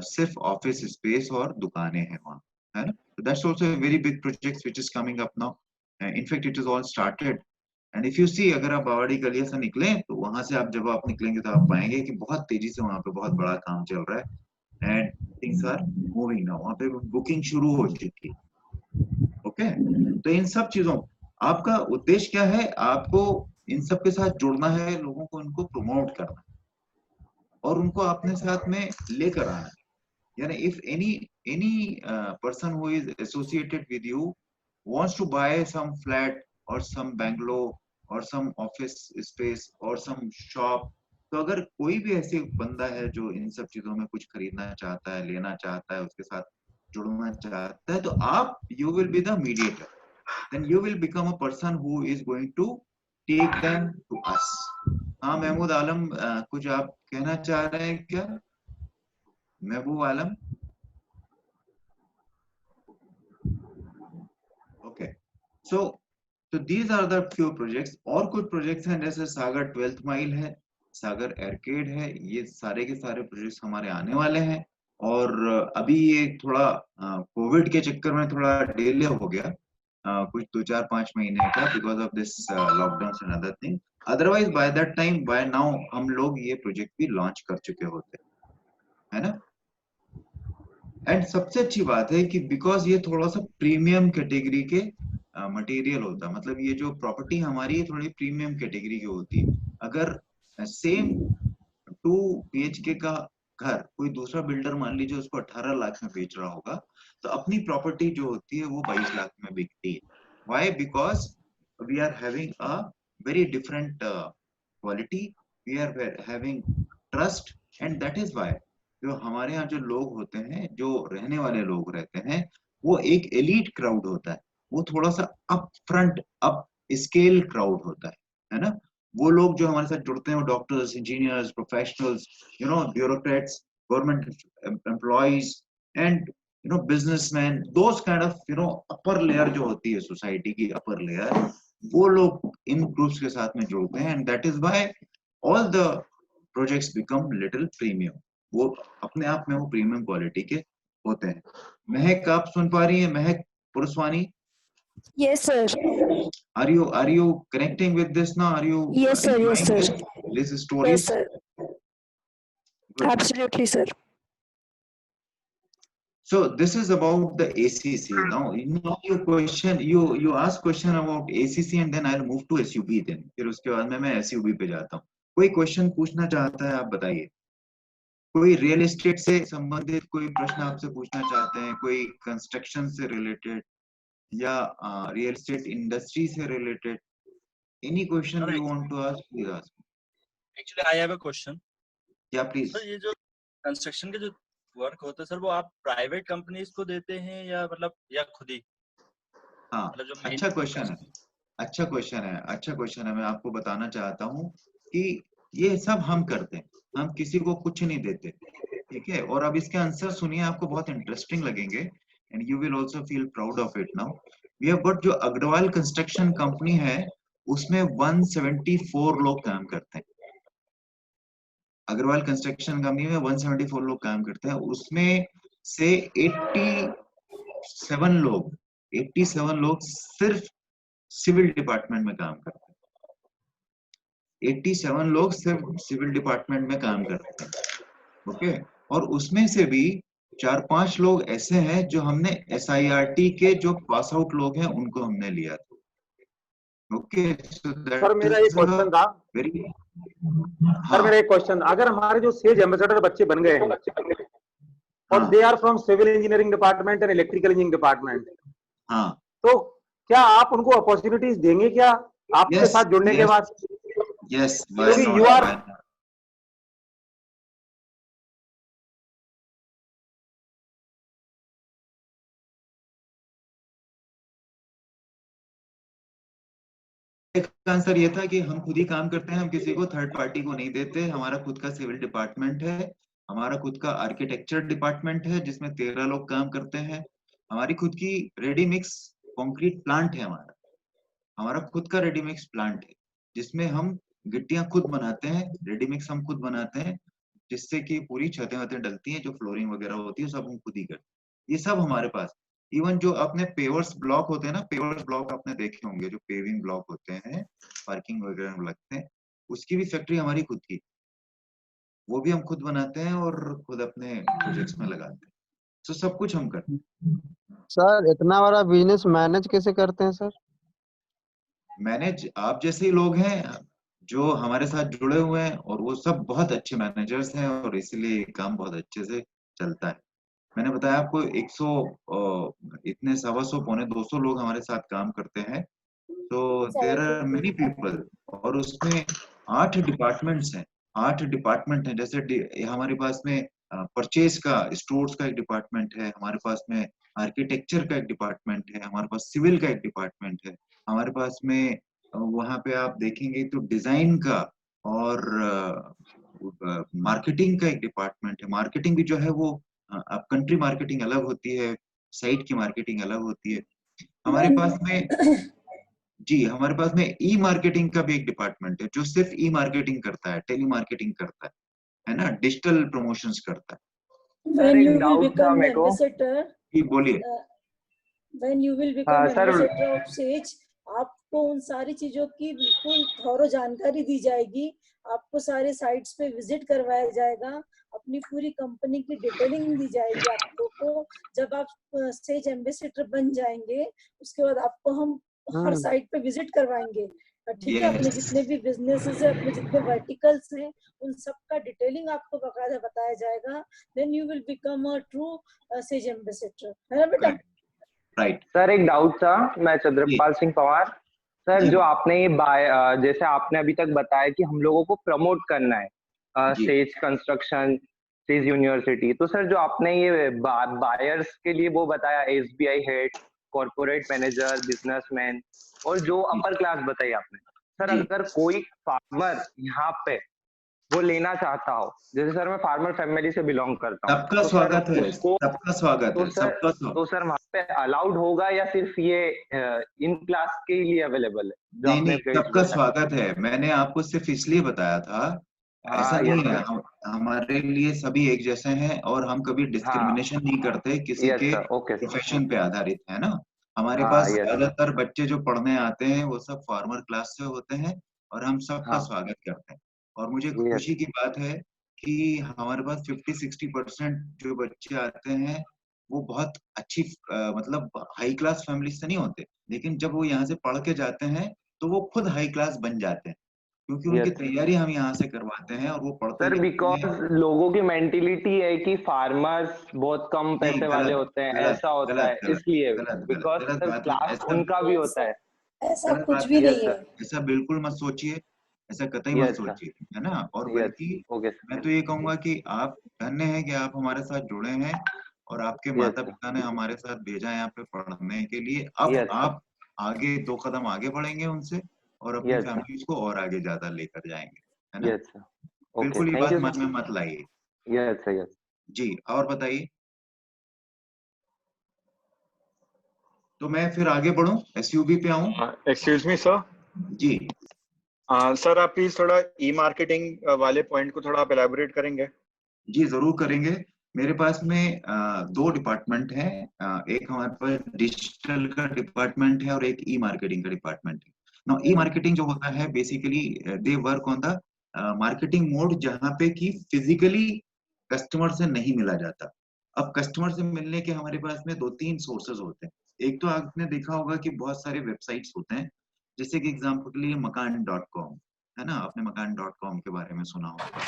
Speaker 1: सिर्फ ऑफिस स्पेस और दुकानें हैं वहाँ, है ना? That's also a very big project which is coming up now. In fact it is all started, and if you see, अगर आप बावड़ी गलिया से निकले तो वहां से आप जब आप निकलेंगे तो आप पाएंगे कि बहुत तेजी से वहां पे बहुत बड़ा काम चल रहा है, and things are moving now, वहां पे बुकिंग शुरू हो चुकी है। ओके, तो इन सब चीजों, आपका उद्देश्य क्या है? आपको इन सब के साथ जुड़ना है, लोगों को इनको प्रमोट करना और उनको अपने साथ में लेकर आना है। यानी if any person who is associated with you wants to buy some flat or some bungalow और सम ऑफिस स्पेस और सम शॉप। तो अगर कोई भी ऐसे बंदा है जो इन सब चीजों में कुछ खरीदना चाहता है, लेना चाहता है, उसके साथ जुड़ना चाहता है, तो आप you will be the mediator, then you will become a person who is going to take them to us. हाँ महमूद आलम, कुछ आप कहना चाह रहे हैं क्या? महबूब आलम, okay. So these are the few projects। और कुछ प्रोजेक्ट्स हैं जैसे सागर 12th माइल है, सागर एयरकेड है, ये सारे के सारे प्रोजेक्ट्स हमारे आने वाले हैं। और अभी ये थोड़ा कोविड के चक्कर में थोड़ा डिले हो गया, कुछ 2-4-5 महीने का, because of this lockdown and other thing. Otherwise by that time, by now हम लोग ये प्रोजेक्ट भी लॉन्च कर चुके होते, है ना। एंड सबसे अच्छी बात है कि बिकॉज ये थोड़ा सा प्रीमियम कैटेगरी के मटेरियल होता है, मतलब ये जो प्रॉपर्टी हमारी थोड़ी प्रीमियम कैटेगरी की होती है। अगर सेम 2 BHK का घर कोई दूसरा बिल्डर मान लीजिए उसको 18 लाख में बेच रहा होगा, तो अपनी प्रॉपर्टी जो होती है वो 22 लाख में बिकती है। Why? Because we are having a very different quality, we are having trust, and that is why जो हमारे यहाँ जो लोग होते हैं, जो रहने वाले लोग रहते हैं, वो एक एलीट क्राउड होता है, वो थोड़ा सा up front, up scale crowd होता है ना। वो लोग जो हमारे साथ जुड़ते हैं वो doctors, engineers, professionals, bureaucrats, government employees, and businessman, those kind of upper layer जो होती है सोसाइटी की अपर लेयर, वो लोग इन ग्रुप्स के साथ में जुड़ते हैं, and that is why all the projects become little premium. वो अपने आप में वो प्रीमियम क्वालिटी के होते हैं। महक, आप सुन पा रही हैं? महक Purswani,
Speaker 4: Yes, sir.
Speaker 1: are you connecting with this now? Are you
Speaker 4: Yes, sir. Yes,
Speaker 1: enjoying
Speaker 4: sir.
Speaker 1: this
Speaker 4: Yes,
Speaker 1: stories?
Speaker 4: sir.
Speaker 1: Good.
Speaker 4: Absolutely, sir.
Speaker 1: So this is about the ACC. Now you question, you ask question about ACC and then I'll move to SUB, then फिर उसके बाद में मैं SUB पे जाता हूँ। कोई question पूछना चाहता है, आप बताइए। कोई रियल एस्टेट से संबंधित कोई प्रश्न आपसे पूछना चाहते हैं, कोई कंस्ट्रक्शन से रिलेटेड या रियल एस्टेट इंडस्ट्री से related, any question you want to ask, please ask.
Speaker 9: Actually, I have a question.
Speaker 1: या प्लीज।
Speaker 9: सर, ये जो कंस्ट्रक्शन के जो वर्क होता है सर, वो आप प्राइवेट कंपनीज को देते हैं या मतलब या खुद ही?
Speaker 1: हाँ,
Speaker 9: मतलब जो
Speaker 1: अच्छा क्वेश्चन है, अच्छा क्वेश्चन है, अच्छा क्वेश्चन है। मैं आपको बताना चाहता हूँ कि ये सब हम करते हैं, हम किसी को कुछ नहीं देते, ठीक है। और अब इसके आंसर सुनिए, आपको बहुत इंटरेस्टिंग लगेंगे and you will also feel proud of it. Now we have got, जो अग्रवाल कंस्ट्रक्शन कंपनी है उसमें 174 लोग काम करते हैं। अग्रवाल कंस्ट्रक्शन कंपनी में 174 लोग काम करते हैं, उसमें से 87 लोग सिर्फ सिविल डिपार्टमेंट में काम करते हैं। 87 लोग सिर्फ सिविल डिपार्टमेंट में काम करते हैं, ओके। और उसमें से भी 4-5 लोग ऐसे हैं जो हमने SIRT के जो पास आउट लोग हैं उनको हमने लिया था, ओके।
Speaker 2: सर मेरा एक क्वेश्चन था,
Speaker 1: वेरी,
Speaker 2: सर मेरा एक क्वेश्चन, अगर हमारे जो सेज एम्बेसडर बच्चे बन गए हैं और they are from civil engineering department and electrical engineering department,
Speaker 1: हाँ,
Speaker 2: तो क्या आप उनको अपॉर्चुनिटीज देंगे क्या आपके साथ जुड़ने के बाद?
Speaker 1: यस,
Speaker 2: क्योंकि यू आर,
Speaker 1: आंसर ये था कि हम खुद ही काम करते हैं, हम किसी को थर्ड पार्टी को नहीं देते। हमारा खुद का सिविल डिपार्टमेंट है, हमारा खुद का आर्किटेक्चर डिपार्टमेंट है जिसमें 13 लोग काम करते हैं। हमारी खुद की रेडी मिक्स कंक्रीट प्लांट है, हमारा खुद का रेडी मिक्स प्लांट है जिसमें हम गिट्टियां खुद बनाते हैं, रेडी मिक्स हम खुद बनाते हैं, जिससे कि पूरी छतें वतें डलती हैं, जो फ्लोरिंग वगैरह होती है सब हम खुद ही करते हैं। ये सब हमारे पास। इवन जो अपने पेवर्स ब्लॉक होते हैं ना, पेवर्स ब्लॉक आपने देखे होंगे, जो पेविंग ब्लॉक होते हैं पार्किंग वगैरह में लगते हैं, उसकी भी फैक्ट्री हमारी खुद की, वो भी हम खुद बनाते हैं और खुद अपने प्रोजेक्ट्स में लगाते हैं। तो सब कुछ हम करते हैं।
Speaker 10: सर इतना बड़ा बिजनेस मैनेज कैसे करते हैं सर?
Speaker 1: मैनेज आप जैसे ही लोग हैं जो हमारे साथ जुड़े हुए हैं, और वो सब बहुत अच्छे मैनेजर्स हैं और इसलिए काम बहुत अच्छे से चलता है। मैंने बताया आपको 100 इतने 125 पौने 200 लोग हमारे साथ काम करते हैं, तो देयर आर मेनी पीपल, और उसमें 8 डिपार्टमेंट्स हैं, 8 डिपार्टमेंट हैं। जैसे हमारे पास में परचेज का, स्टोर्स का एक डिपार्टमेंट है, हमारे पास में आर्किटेक्चर का एक डिपार्टमेंट है, हमारे पास सिविल का एक डिपार्टमेंट है, हमारे पास में वहां पे आप देखेंगे तो डिजाइन का और मार्केटिंग का एक डिपार्टमेंट है। मार्केटिंग भी जो है वो अब कंट्री मार्केटिंग अलग होती है, साइट की मार्केटिंग अलग होती है। हमारे पास में जी, हमारे पास में ई मार्केटिंग का भी एक डिपार्टमेंट है जो सिर्फ ई मार्केटिंग करता है, टेली मार्केटिंग करता है ना, डिजिटल प्रमोशंस करता है।
Speaker 3: When you will
Speaker 6: डाउट था
Speaker 3: become
Speaker 6: मेरे को।
Speaker 3: ambassador,
Speaker 1: जी बोलिए।
Speaker 3: when you will become
Speaker 6: sir
Speaker 3: ambassador of Sage, आपको उन सारी चीजों की बिल्कुल थोरो जानकारी दी जाएगी, आपको सारे साइट्स पे विजिट करवाया जाएगा, अपनी पूरी कंपनी की डिटेलिंग दी जाएगी आपको को। जब आप सेज एम्बेसडर बन जाएंगे उसके बाद आपको हम हर साइट पे विजिट करवाएंगे, ठीक है। अपने जितने भी बिजनेसेस है, अपने जितने वर्टिकल्स हैं, उन सब का डिटेलिंग आपको बकायदा बताया जाएगा। Then you will become a true SAGE ambassador, है ना बेटा?
Speaker 1: राइट।
Speaker 6: सर एक डाउट था, मैं चंद्रपाल सिंह पवार। सर
Speaker 1: जी।
Speaker 6: जो आपने ये जैसे आपने अभी तक बताया कि हम लोगों को प्रमोट करना है
Speaker 1: जी।
Speaker 6: सेज कंस्ट्रक्शन, सेज यूनिवर्सिटी, तो सर जो आपने ये बायर्स के लिए वो बताया, SBI head, corporate manager, businessman, और जो अपर क्लास बताई आपने, सर
Speaker 1: जी।
Speaker 6: अगर कोई फार्मर यहाँ पे वो लेना चाहता हो, जैसे सर मैं फार्मर फैमिली से बिलोंग करता हूँ,
Speaker 1: सबका
Speaker 6: तो
Speaker 1: स्वागत
Speaker 6: सर
Speaker 1: है,
Speaker 6: उसको,
Speaker 1: सबका स्वागत
Speaker 6: तो
Speaker 1: है,
Speaker 6: सर
Speaker 1: सबका स्वागत।
Speaker 6: तो सर वहाँ पे अलाउड होगा या सिर्फ ये इन क्लास के लिए अवेलेबल है जो
Speaker 1: नहीं
Speaker 6: आपने
Speaker 1: नहीं,
Speaker 6: पेज
Speaker 1: सबका
Speaker 6: बताया?
Speaker 1: स्वागत है। मैंने आपको सिर्फ इसलिए बताया था, ऐसा
Speaker 6: हाँ
Speaker 1: नहीं
Speaker 6: यस
Speaker 1: है,
Speaker 6: सर,
Speaker 1: हमारे लिए सभी एक जैसे हैं और हम कभी
Speaker 6: हाँ
Speaker 1: डिस्क्रिमिनेशन नहीं करते किसी
Speaker 6: यस
Speaker 1: के
Speaker 6: सर, ओके सर,
Speaker 1: प्रोफेशन पे आधारित, है ना। हमारे
Speaker 6: हाँ
Speaker 1: पास
Speaker 6: यस सर,
Speaker 1: ज्यादातर बच्चे जो पढ़ने आते हैं वो सब फार्मर क्लास से होते हैं और हम सबका
Speaker 6: हाँ
Speaker 1: स्वागत करते हैं। और मुझे
Speaker 6: यस
Speaker 1: खुशी की बात है कि हमारे पास 50-60% जो बच्चे आते हैं वो बहुत अच्छी मतलब हाई क्लास फैमिली से नहीं होते, लेकिन जब वो यहाँ से पढ़ के जाते हैं तो वो खुद हाई क्लास बन जाते हैं, क्योंकि उनकी
Speaker 6: यस
Speaker 1: तैयारी हम यहाँ से करवाते हैं और वो पढ़ते
Speaker 6: सर,
Speaker 1: लिखते
Speaker 6: बिकॉज
Speaker 1: हैं।
Speaker 6: लोगों की मेंटेलिटी है कि फार्मर्स बहुत कम
Speaker 1: नहीं,
Speaker 6: पैसे वाले
Speaker 1: गलत
Speaker 6: होते हैं,
Speaker 1: गलत
Speaker 6: ऐसा होता
Speaker 1: गलत
Speaker 6: है,
Speaker 1: गलत
Speaker 6: इसलिए
Speaker 1: गलत गलत
Speaker 6: बिकॉज
Speaker 1: गलत
Speaker 6: सर
Speaker 1: बात है,
Speaker 6: क्लास
Speaker 1: ऐसा
Speaker 6: उनका भी होता है।
Speaker 3: ऐसा
Speaker 1: गलत
Speaker 3: कुछ
Speaker 1: बात
Speaker 3: भी
Speaker 1: है,
Speaker 3: नहीं है।
Speaker 1: ऐसा बिल्कुल मत सोचिए, ऐसा कतई मत
Speaker 6: यस सर,
Speaker 1: सोचिए, है ना। और
Speaker 6: यस,
Speaker 1: बल्कि
Speaker 6: ओके
Speaker 1: मैं
Speaker 6: सर,
Speaker 1: तो ये कहूंगा कि आप धन्य हैं कि आप हमारे साथ जुड़े हैं और आपके
Speaker 6: यस
Speaker 1: माता
Speaker 6: सर,
Speaker 1: पिता ने हमारे साथ भेजा यहाँ पे पढ़ने के लिए। अब
Speaker 6: यस सर,
Speaker 1: आप आगे 2 कदम आगे बढ़ेंगे उनसे और अपनी
Speaker 6: यस सर,
Speaker 1: फैमिलीज को और आगे ज्यादा लेकर जाएंगे, है ना।
Speaker 6: यस सर, ओके,
Speaker 1: बिल्कुल ये
Speaker 6: थैंक
Speaker 1: बात
Speaker 6: यू
Speaker 1: मन
Speaker 6: सर,
Speaker 1: में मत लाइए।
Speaker 6: Yes sir, yes.
Speaker 1: जी, और बताइए। तो मैं फिर आगे बढ़ूं, एसयूबी पे आऊं?
Speaker 11: Excuse me sir.
Speaker 1: जी।
Speaker 11: सर आप प्लीज थोड़ा ई मार्केटिंग वाले पॉइंट को थोड़ा आप एलैबोरेट करेंगे?
Speaker 1: जी जरूर करेंगे। मेरे पास में 2 डिपार्टमेंट हैं, एक हमारे पास डिजिटल का डिपार्टमेंट है और एक ई मार्केटिंग का डिपार्टमेंट है। ना ई मार्केटिंग जो होता है basically they work on the marketing mode, जहाँ पे कि फिजिकली कस्टमर से नहीं मिला जाता। अब कस्टमर से मिलने के हमारे पास में 2-3 सोर्सेज होते हैं। एक तो आपने देखा होगा कि बहुत सारे वेबसाइट्स होते हैं, जैसे कि एग्जाम्पल के लिए मकान.com, है ना, आपने मकान.com के बारे में सुना होगा,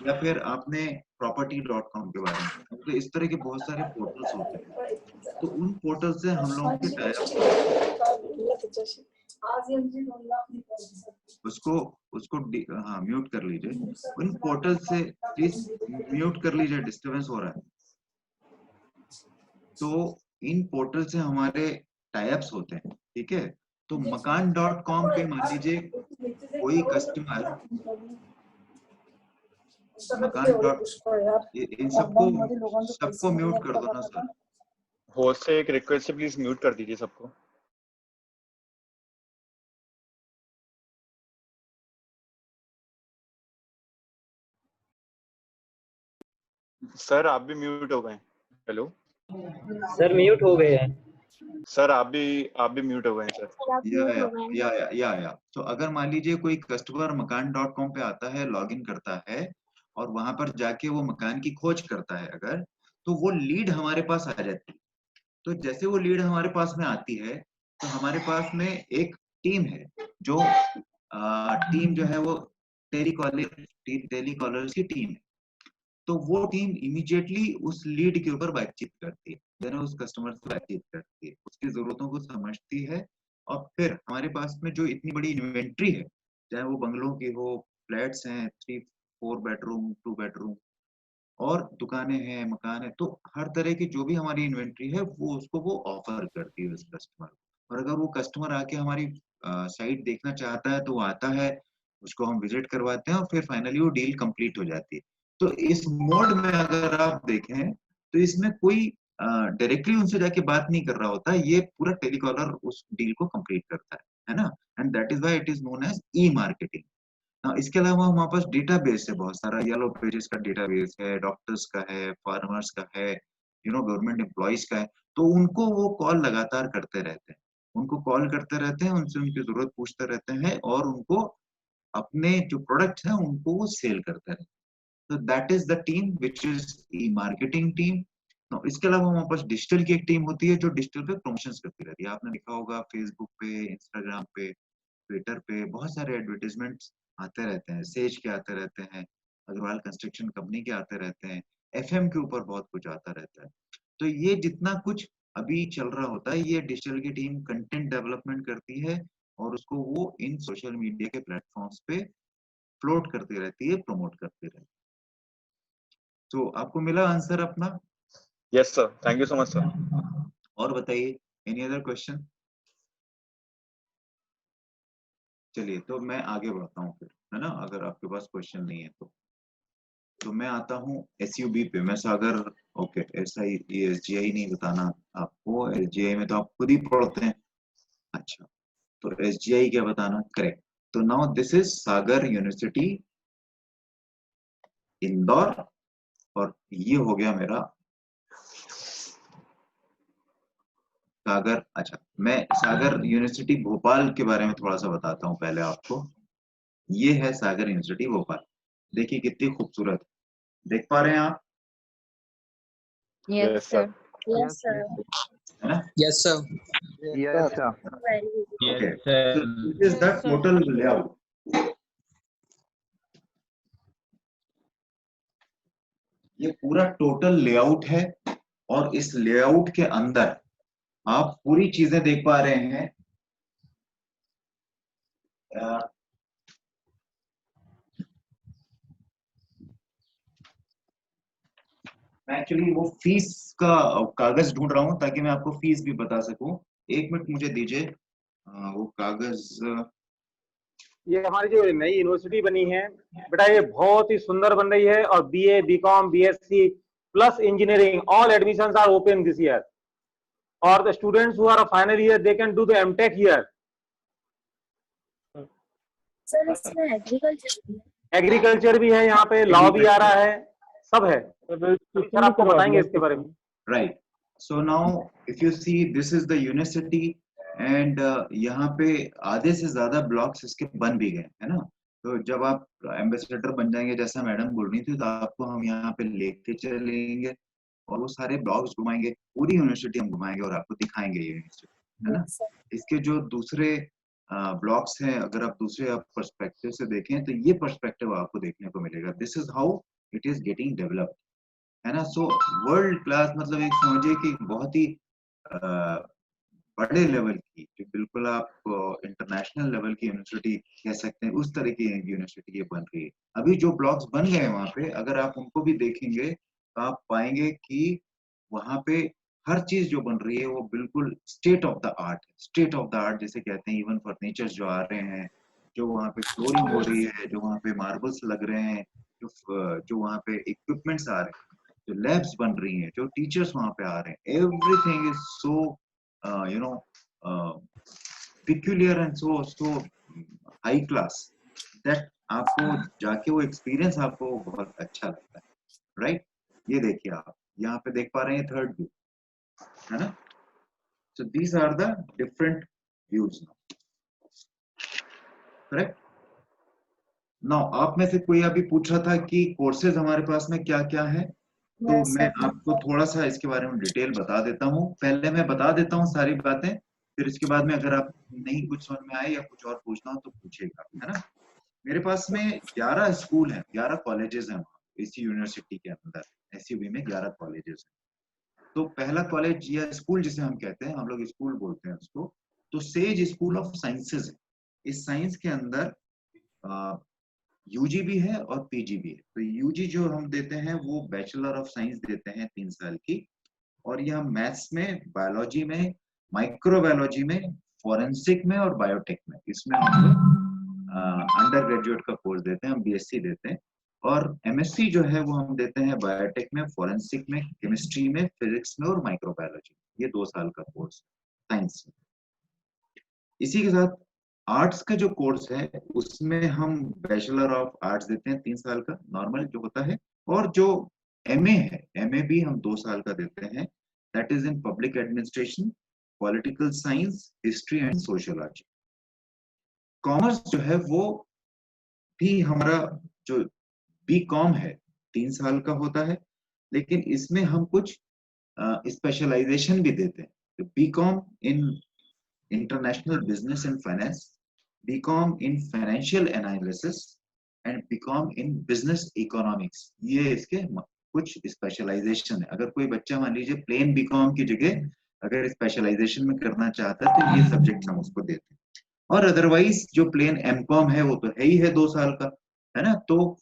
Speaker 1: या फिर आपने property.com के बारे में, तो इस तरह के बहुत सारे पोर्टल्स होते हैं। तो उन पोर्टल से हम लोगों के टाइप उसको उसको हाँ म्यूट कर लीजिए, उन पोर्टल से प्लीज म्यूट कर लीजिए, डिस्टरबेंस हो रहा है। तो इन पोर्टल से हमारे टाइप्स होते हैं, ठीक है। तो मकान.com पे मान लीजिए कोई कस्टमर इन सबको म्यूट कर दो ना सर।
Speaker 11: होस्ट से एक रिक्वेस्ट है, प्लीज म्यूट कर दीजिए सबको। सर आप भी म्यूट हो गए। हेलो
Speaker 12: सर, म्यूट हो गए हैं
Speaker 11: सर, आप भी म्यूट हो गए हैं सर।
Speaker 1: या तो अगर मान लीजिए कोई कस्टमर मकान.com पे आता है, लॉगिन करता है और वहां पर जाके वो मकान की खोज करता है, अगर तो वो लीड हमारे पास आ जाती है। तो जैसे वो लीड हमारे पास में आती है तो हमारे पास में एक टीम है, जो टीम जो है वो टेलीकॉलर्स की टीम है। तो वो टीम इमीडिएटली उस लीड के ऊपर बातचीत करती है, यानी उस कस्टमर से बातचीत करती है, उसकी जरूरतों को समझती है और फिर हमारे पास में जो इतनी बड़ी इन्वेंट्री है, चाहे वो बंगलों की हो, फ्लैट्स हैं 3-4 बेडरूम 2 बेडरूम, और दुकानें हैं, मकान है, तो हर तरह की जो भी हमारी इन्वेंट्री है वो उसको वो ऑफर करती है उस कस्टमर को। और अगर वो कस्टमर आके हमारी साइट देखना चाहता है तो वो आता है, उसको हम विजिट करवाते हैं और फिर फाइनली वो डील कंप्लीट हो जाती है। तो इस मोड में अगर आप देखें तो इसमें कोई डायरेक्टली उनसे जाके बात नहीं कर रहा होता, ये पूरा टेलीकॉलर उस डील को कंप्लीट करता है ना। And that is why it is known as e marketing. इसके अलावा हमारे पास डेटाबेस है बहुत सारा, येलो पेजेस का डेटाबेस है, डॉक्टर्स का है, फार्मर्स का है, गवर्नमेंट एम्प्लॉयज का है। तो उनको वो कॉल लगातार करते रहते हैं, उनको कॉल करते रहते हैं, उनसे उनकी जरूरत पूछते रहते हैं और उनको अपने जो प्रोडक्ट है उनको वो सेल करते रहते हैं। तो that is the team which is E marketing team. इसके अलावा हमारे पास डिजिटल की एक टीम होती है जो डिजिटल पे प्रमोशंस करती रहती है। आपने देखा होगा फेसबुक पे, इंस्टाग्राम पे, ट्विटर पे बहुत सारे एडवर्टीजमेंट्स आते रहते हैं, सेज के आते रहते हैं, अग्रवाल कंस्ट्रक्शन कंपनी के आते रहते हैं, एफएम के ऊपर बहुत कुछ आता रहता है। तो ये जितना कुछ अभी चल रहा होता है ये डिजिटल की टीम कंटेंट डेवलपमेंट करती है और उसको वो इन सोशल मीडिया के प्लेटफॉर्म्स पे फ्लोट करती रहती है, प्रमोट करती रहती है। तो आपको मिला आंसर अपना?
Speaker 11: Yes sir, thank you so much sir.
Speaker 1: और बताइए, एनी अदर क्वेश्चन? चलिए तो मैं आगे बढ़ता हूँ फिर, है ना, अगर आपके पास क्वेश्चन नहीं है तो मैं आता हूँ एसयूबी पे। मैं सागर, ओके, एसजीआई नहीं बताना आपको, एसजीआई में तो आप खुद ही पढ़ते हैं। अच्छा, तो एसजीआई क्या बताना, करेक्ट। तो now this is Sagar university Indore, और ये हो गया मेरा सागर। अच्छा, मैं सागर यूनिवर्सिटी भोपाल के बारे में थोड़ा सा बताता हूँ पहले आपको। ये है सागर यूनिवर्सिटी भोपाल, देखिए कितनी खूबसूरत, देख पा रहे हैं आप?
Speaker 7: Yes, sir.
Speaker 3: Yes, sir.
Speaker 1: है ना?
Speaker 12: Yes, sir.
Speaker 6: Yes, sir.
Speaker 3: Very good.
Speaker 1: Okay, so this is the total layout. ये पूरा टोटल लेआउट है और इस लेआउट के अंदर आप पूरी चीजें देख पा रहे हैं। मैं एक्चुअली वो फीस का कागज ढूंढ रहा हूं ताकि मैं आपको फीस भी बता सकूं। एक मिनट मुझे दीजिए, वो कागज।
Speaker 2: ये हमारी जो नई यूनिवर्सिटी बनी है बेटा, ये बहुत ही सुंदर बन रही है और BA, BCom, BSc plus engineering all admissions are open this year, और the students who are final year they can do the MTech here.
Speaker 3: Sir इसमें
Speaker 2: एग्रीकल्चर भी है यहाँ पे, लॉ भी आ रहा है, सब है। सर आपको बताएंगे इसके बारे में।
Speaker 1: Right, so now if you see this is the university and यहाँ पे आधे से ज्यादा ब्लॉक्स इसके बन भी गए, है ना। तो जब आप एम्बेसडर बन जाएंगे जैसा मैडम बोल रही थी, तो आपको हम यहाँ पे लेके चलेंगे और वो सारे ब्लॉक्स घुमाएंगे, पूरी यूनिवर्सिटी हम घुमाएंगे और आपको दिखाएंगे ये यूनिवर्सिटी, है ना। इसके जो दूसरे ब्लॉक्स हैं, अगर आप दूसरे पर्सपेक्टिव से देखें तो ये पर्सपेक्टिव आपको देखने को मिलेगा। This is how it is getting developed, है ना। सो वर्ल्ड क्लास मतलब एक समझिए कि बहुत ही बड़े लेवल की, जो बिल्कुल आप इंटरनेशनल लेवल की यूनिवर्सिटी कह सकते हैं, उस तरह की यूनिवर्सिटी ये बन रही है। अभी जो ब्लॉक्स बन गए हैं वहां पे, अगर आप उनको भी देखेंगे तो आप पाएंगे कि वहां पे हर चीज जो बन रही है वो बिल्कुल state of the art, state of the art जिसे कहते हैं। इवन फर्नीचर जो आ रहे हैं, जो वहाँ पे फ्लोरिंग हो रही है, जो वहाँ पे मार्बल्स लग रहे हैं, जो वहाँ पे इक्विपमेंट्स आ रहे हैं, जो लैब्स बन रही हैं, जो टीचर्स वहाँ पे आ रहे हैं, everything is so peculiar and so high class that आपको जाके वो एक्सपीरियंस आपको बहुत अच्छा लगता है, राइट। ये देखिए आप यहाँ पे देख पा रहे हैं थर्ड व्यू, है ना। So these are the different views now, correct? Now आप में से कोई अभी पूछ रहा था कि कोर्सेज हमारे पास में क्या क्या है, तो मैं आपको थोड़ा सा इसके बारे में डिटेल बता देता हूँ। पहले मैं बता देता हूँ सारी बातें, फिर इसके बाद में अगर आप नहीं कुछ समझ में आए या कुछ और पूछना हो तो पूछिएगा, है ना। मेरे पास में 11 स्कूल हैं, 11 कॉलेजेस हैं इसी यूनिवर्सिटी के अंदर। एसयूबी में 11 कॉलेजेस हैं। तो पहला कॉलेज या स्कूल जिसे हम कहते हैं, हम लोग स्कूल बोलते हैं उसको, तो सेज स्कूल ऑफ साइंसेज है। इस साइंस के अंदर यूजी भी है और पीजी भी है। तो यूजी जो हम देते हैं वो बैचलर ऑफ साइंस देते हैं 3 साल की, और यह मैथ्स में, बायोलॉजी में, माइक्रोबायोलॉजी में, फॉरेंसिक में और बायोटेक में, इसमें हम लोग अंडर ग्रेजुएट का कोर्स देते हैं, हम बीएससी देते हैं। और एमएससी जो है वो हम देते हैं बायोटेक में, फॉरेंसिक में, केमिस्ट्री में, फिजिक्स में और माइक्रोबायोलॉजी में। ये 2 साल का कोर्स साइंस में। इसी के साथ आर्ट्स का जो कोर्स है उसमें हम बैचलर ऑफ आर्ट्स देते हैं 3 साल का नॉर्मल जो होता है, और जो एमए है, एमए भी हम 2 साल का देते हैं, that is in public administration, political science, history and sociology. Commerce जो है वो भी हमारा जो बी कॉम है 3 साल का होता है, लेकिन इसमें हम कुछ स्पेशलाइजेशन भी देते हैं। तो B com in international business and finance, B com in financial analysis and B com in business economics, ये इसके कुछ स्पेशलाइजेशन है। अगर कोई बच्चा मान लीजिए प्लेन बीकॉम की जगह अगर स्पेशलाइजेशन में करना चाहता है तो ये सब्जेक्ट हम उसको देते हैं। और अदरवाइज जो प्लेन एमकॉम है वो तो है ही है 2 साल का, है ना। तो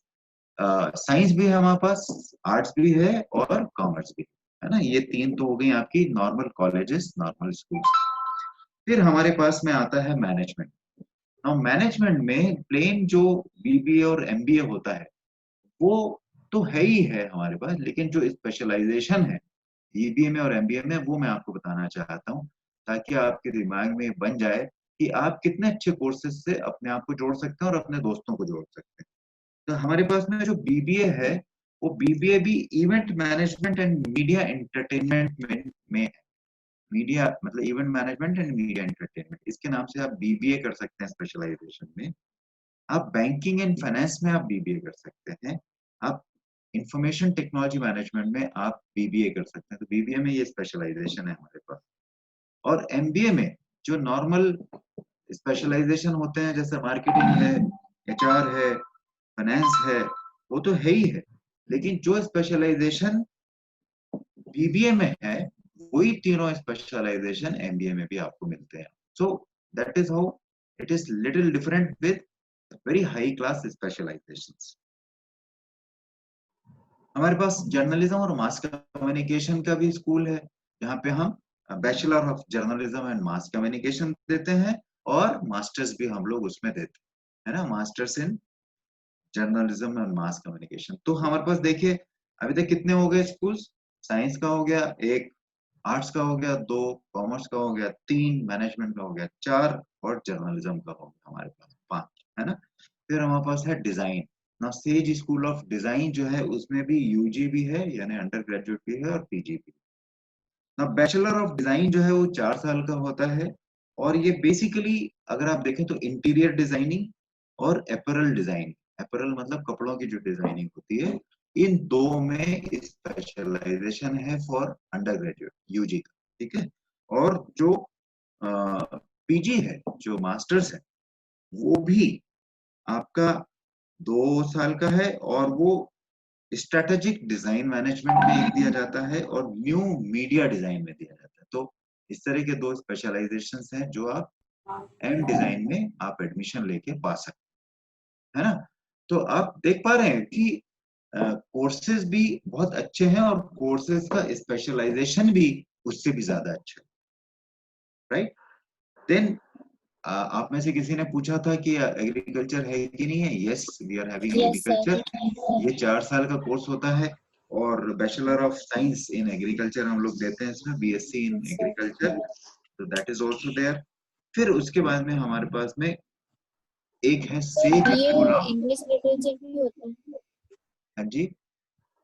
Speaker 1: साइंस भी है हमारे पास, आर्ट्स भी है और कॉमर्स भी है ना। ये 3 तो हो गई आपकी नॉर्मल कॉलेजेस, नॉर्मल स्कूल। फिर हमारे पास में आता है मैनेजमेंट। अब मैनेजमेंट में प्लेन जो बीबीए और एमबीए होता है वो तो है ही है हमारे पास, लेकिन जो स्पेशलाइजेशन है बीबीए में और एमबीए में वो मैं आपको बताना चाहता हूँ, ताकि आपके दिमाग में बन जाए कि आप कितने अच्छे कोर्सेज से अपने आप को जोड़ सकते हैं और अपने दोस्तों को जोड़ सकते हैं। तो हमारे पास में जो बीबीए है वो बीबीए भी event management and media entertainment में है। मीडिया मतलब event management and media entertainment, इसके नाम से आप बीबीए कर सकते हैं स्पेशलाइजेशन में। आप बैंकिंग एंड फाइनेंस में आप बीबीए कर सकते हैं। आप इंफॉर्मेशन टेक्नोलॉजी मैनेजमेंट में आप बीबीए कर सकते हैं। तो बीबीए में ये स्पेशलाइजेशन है हमारे पास। और एमबीए में जो नॉर्मल स्पेशलाइजेशन होते हैं जैसे मार्केटिंग है, एचआर है, फाइनेंस है, वो तो है ही है, लेकिन जो स्पेशलाइजेशन बीबीए में है वही तीनों स्पेशलाइजेशन एमबीए में भी आपको मिलते हैं। So that is how it is little different with very high class specialisations. हमारे पास जर्नलिज्म और मास कम्युनिकेशन का भी स्कूल है, जहाँ पे हम bachelor of journalism and mass communication देते हैं और मास्टर्स भी हम लोग उसमें देते हैं, है ना, masters in journalism and mass communication. तो हमारे पास देखिए अभी तक कितने हो गए स्कूल्स, साइंस का हो गया 1, आर्ट्स का हो गया 2, कॉमर्स का हो गया 3, मैनेजमेंट का हो गया 4 और जर्नलिज्म का हो गया हमारे पास 5, है ना। फिर हमारे पास है डिजाइन ना, सेज स्कूल ऑफ डिजाइन जो है उसमें भी यूजी भी है यानी अंडर ग्रेजुएट भी है और पीजी भी। ना बैचलर ऑफ डिजाइन जो है वो 4 साल का होता है, और ये बेसिकली अगर आप देखें तो इंटीरियर डिजाइनिंग और अपैरल डिजाइन, अपैरल मतलब कपड़ों की जो डिजाइनिंग होती है, इन 2 में स्पेशलाइजेशन है फॉर अंडर ग्रेजुएट यूजी का, ठीक है। और जो पीजी है, जो मास्टर्स है, वो भी आपका 2 साल का है, और वो स्ट्रेटेजिक डिजाइन मैनेजमेंट में एक दिया जाता है और न्यू मीडिया डिजाइन में दिया जाता है। तो इस तरह के 2 स्पेशलाइजेशंस हैं जो आप एम डिजाइन में आप एडमिशन लेके पा सकते हैं, है ना। तो आप देख पा रहे हैं कि कोर्सेज भी बहुत अच्छे हैं और कोर्सेज का स्पेशलाइजेशन भी उससे भी ज्यादा अच्छा है, राइट। देन आप में से किसी ने पूछा था कि एग्रीकल्चर है कि नहीं है। Yes, we are having agriculture. ये 4 साल का कोर्स होता है, और bachelor of science in agriculture हम लोग देते हैं इसमें, बीएससी इन एग्रीकल्चर, तो दैट इज आल्सो देयर। फिर उसके बाद में हमारे पास में एक है SAGE school of,
Speaker 13: English literature भी होता है।
Speaker 1: हाँ जी,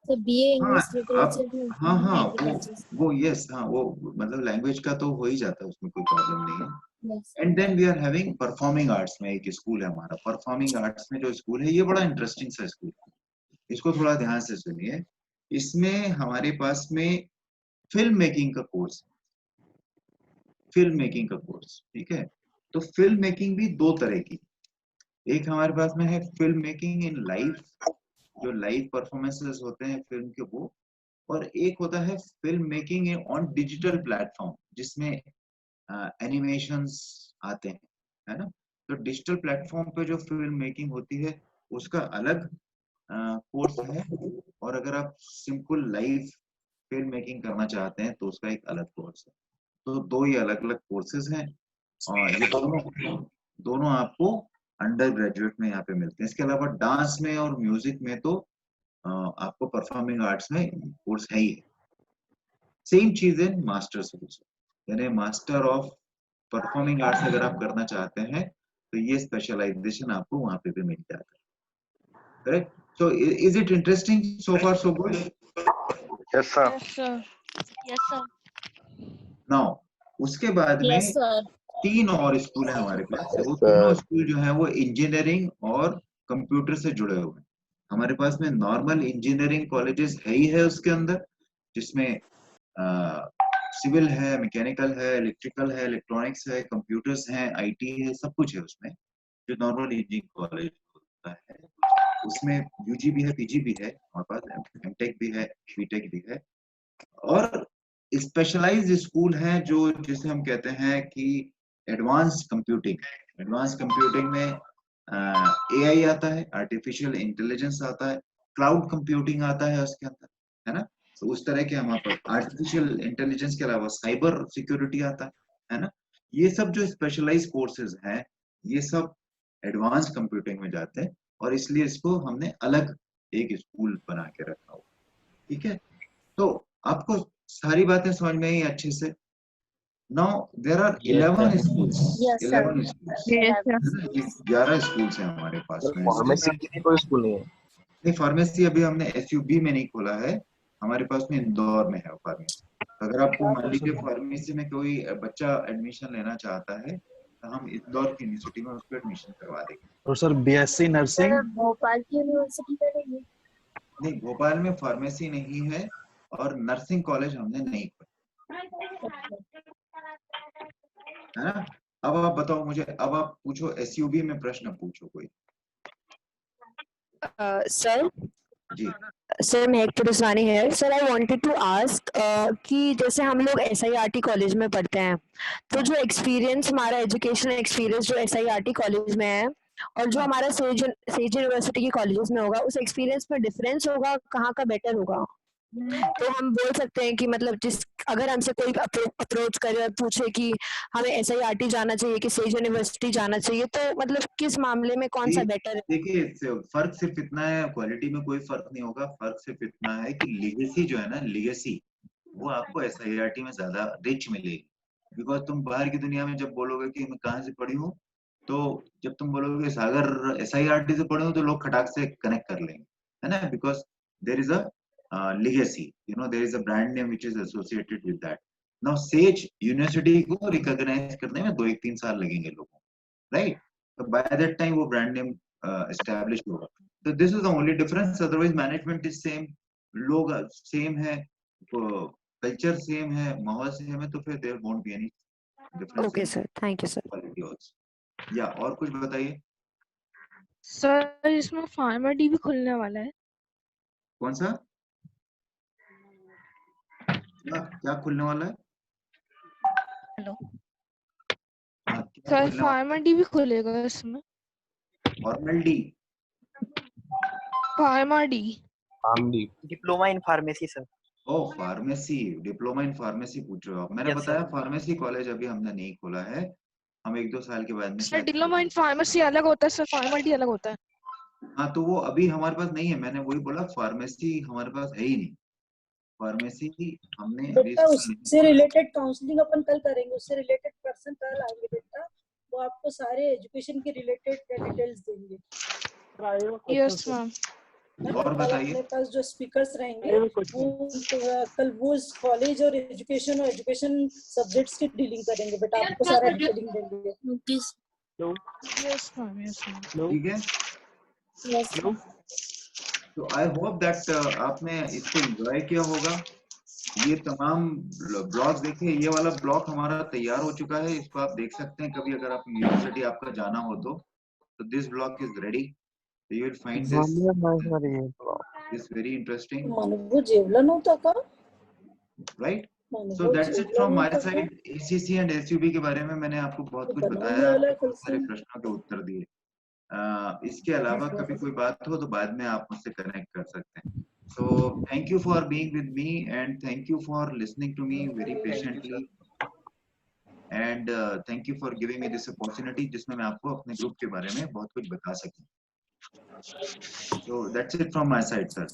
Speaker 13: तो बीए
Speaker 1: हाँ
Speaker 13: इंग्लिश लिटरेचर
Speaker 1: आप,
Speaker 13: भी होता
Speaker 1: हाँ
Speaker 13: है
Speaker 1: हाँ
Speaker 13: एग्रीकल्चर।
Speaker 1: वो यस, हाँ वो मतलब लैंग्वेज का तो हो ही जाता है, उसमें कोई प्रॉब्लम नहीं है।
Speaker 13: Yes.
Speaker 1: And then we are having performing arts में एक स्कूल है हमारा। परफॉर्मिंग आर्ट्स में जो स्कूल है ये बड़ा इंटरेस्टिंग सा स्कूल है, इसको थोड़ा ध्यान से सुनिए। इसमें हमारे पास में फिल्म मेकिंग का कोर्स, फिल्म मेकिंग का कोर्स, ठीक है। तो फिल्म मेकिंग भी 2 तरह की, एक हमारे पास में है फिल्म मेकिंग इन लाइव, जो लाइव परफॉर्मेंसेस होते हैं फिल्म के वो, और एक होता है film making on digital platform, जिसमें एनिमेशंस आते हैं, है ना। तो डिजिटल प्लेटफॉर्म पे जो फिल्म मेकिंग होती है उसका अलग कोर्स है, और अगर आप सिंपल लाइव फिल्म मेकिंग करना चाहते हैं तो उसका एक अलग कोर्स है। तो दो ही अलग अलग कोर्सेज हैं, और ये दोनों आपको अंडर ग्रेजुएट में यहाँ पे मिलते हैं। इसके अलावा डांस में और म्यूजिक में तो आपको परफॉर्मिंग आर्ट्स में कोर्स है ही। सेम चीज है मास्टर्स, यानी मास्टर ऑफ परफॉर्मिंग आर्ट्स अगर आप करना चाहते हैं तो ये स्पेशलाइजेशन आपको वहां पे भी मिल जाता है, correct. So is it interesting so far so good?
Speaker 5: Yes sir.
Speaker 13: Yes sir.
Speaker 1: Now उसके बाद में
Speaker 13: यस सर।
Speaker 1: 3 और स्कूल है हमारे पास। वो तीनों स्कूल जो है वो इंजीनियरिंग और कंप्यूटर से जुड़े हुए हैं। हमारे पास में नॉर्मल इंजीनियरिंग कॉलेजेस है ही है उसके अंदर, जिसमें सिविल है, मैकेनिकल है, इलेक्ट्रिकल है, इलेक्ट्रॉनिक्स है, कंप्यूटर्स हैं, आईटी है, सब कुछ है उसमें जो नॉर्मल इंजीनियरिंग कॉलेज होता है। उसमें यूजी भी है, पीजी भी है, हमारे पास एमटेक भी है, बीटेक भी है, और स्पेशलाइज्ड स्कूल हैं जो जिसे हम कहते हैं कि एडवांस कंप्यूटिंग। एडवांस कंप्यूटिंग में एआई आता है, आर्टिफिशियल इंटेलिजेंस आता है, क्लाउड कंप्यूटिंग आता है उसके अंदर, है ना। तो उस तरह के हमारे पास आर्टिफिशियल इंटेलिजेंस के अलावा साइबर सिक्योरिटी आता है ना। ये सब जो स्पेशलाइज्ड कोर्सेज हैं ये सब एडवांस कंप्यूटिंग में जाते हैं, और इसलिए इसको हमने अलग एक स्कूल बना के रखा हुआ, ठीक है। तो आपको सारी बातें समझ में आई अच्छे से? Now there are 11 schools, 11 schools, 11 schools हैं हमारे पास में।
Speaker 14: फार्मेसी के लिए कोई स्कूल नहीं है?
Speaker 1: नहीं, फार्मेसी अभी हमने एसयूबी में नहीं खोला है, हमारे पास में इंदौर में है फार्मेसी। अगर आपको मान लीजिए फार्मेसी में कोई बच्चा एडमिशन लेना चाहता है तो हम इंदौर की यूनिवर्सिटी में उसको एडमिशन करवा देंगे।
Speaker 14: और सर बीएससी नर्सिंग?
Speaker 13: भोपाल की यूनिवर्सिटी में नहीं है?
Speaker 1: नहीं, भोपाल में फार्मेसी नहीं है और नर्सिंग कॉलेज हमने नहीं खोला, है ना। अब आप बताओ मुझे, अब आप पूछो एसयूबी में प्रश्न पूछो कोई।
Speaker 4: सर
Speaker 1: जी
Speaker 4: सर महक पुरुषवानी है sir. I wanted to ask कि जैसे हम लोग एसआईआरटी कॉलेज में पढ़ते हैं तो जो एक्सपीरियंस हमारा एजुकेशनल एक्सपीरियंस जो एसआईआरटी कॉलेज में है और जो हमारा सेज यूनिवर्सिटी के कॉलेजेस में होगा उस एक्सपीरियंस में डिफरेंस होगा, कहाँ का बेटर होगा? तो हम बोल सकते हैं कि मतलब जिस अगर हमसे कोई अप्रोच करे और पूछे कि हमें एसआईआरटी जाना चाहिए कि सेज यूनिवर्सिटी जाना चाहिए, तो मतलब किस मामले में कौन सा बेटर है?
Speaker 1: देखिए फर्क सिर्फ इतना है, क्वालिटी में कोई फर्क नहीं होगा। फर्क सिर्फ इतना है कि लेगेसी जो है ना, लेगेसी वो आपको एसआईआरटी में ज्यादा रिच मिलेगी। बिकॉज तुम बाहर की दुनिया में जब बोलोगे कि मैं कहाँ से पढ़ी हूँ, तो जब तुम बोलोगे सागर एसआईआरटी से पढ़े हो, तो लोग खटाक से कनेक्ट कर लेंगे, है ना। Because there is a legacy, you know, there is a brand name which is associated with that. Now Sage University को recognize करने में 2-3 साल लगेंगे लोगों को, right? So by that time वो brand name established होगा। So this is the only difference, otherwise management is same, लोग same है, culture same है, माहौल same है, तो फिर there won't be any difference.
Speaker 4: Okay sir, thank you sir.
Speaker 1: Quality also. या और कुछ बताइए।
Speaker 15: सर इसमें फार्मा डी भी खुलने वाला है?
Speaker 1: कौन सा? क्या खुलने वाला है?
Speaker 15: हेलो सर, फार्मा डी भी खुलेगा इसमें?
Speaker 1: Formal D?
Speaker 15: Pharma D
Speaker 12: diploma in pharmacy sir.
Speaker 1: Oh pharmacy, diploma in pharmacy पूछ रहे हो आप। मैंने बताया फार्मेसी कॉलेज अभी हमने नहीं खोला है, हम 1-2 साल के बाद में।
Speaker 15: सर डिप्लोमा इन फार्मेसी अलग होता है सर, फार्मा डी अलग होता है।
Speaker 1: हाँ तो वो अभी हमारे पास नहीं है, मैंने वही बोला फार्मेसी हमारे पास है ही नहीं। फार्मेसी हमने अभी
Speaker 3: बेटा उससे रिलेटेड काउंसलिंग अपन कल करेंगे, उससे रिलेटेड पर्सन कल आएंगे बेटा, वो आपको सारे एजुकेशन के रिलेटेड डिटेल्स देंगे।
Speaker 15: Yes ma'am.
Speaker 1: और बताइए,
Speaker 3: अपने पास जो स्पीकर्स रहेंगे वो कल वो कॉलेज और एजुकेशन सब्जेक्ट्स की डीलिंग करेंगे बेटा, आपको सारा डिटेलिंग देंगे।
Speaker 15: Yes ma'am, yes ma'am.
Speaker 1: ठीक है। तो आई होप दैट आपने इसको एंजॉय किया होगा। ये तमाम ब्लॉग देखिए, ये वाला ब्लॉग हमारा तैयार हो चुका है, इसको आप देख सकते हैं कभी अगर आप यूनिवर्सिटी आपका जाना हो तो this blog is ready, you will find this very interesting,
Speaker 3: Manoj जेवलन होता का,
Speaker 1: right? So that's it from my side. ACC and SUB के बारे में मैंने आपको बहुत कुछ बताया, बहुत सारे प्रश्नों के उत्तर दिए। इसके अलावा कभी कोई बात हो तो बाद में आप मुझसे कनेक्ट कर सकते हैं। So thank you for being with me and thank you for listening to me very patiently and thank you for giving me this opportunity जिसमें मैं आपको अपने ग्रुप के बारे में बहुत कुछ बता सकूं। So that's it from my side, sir.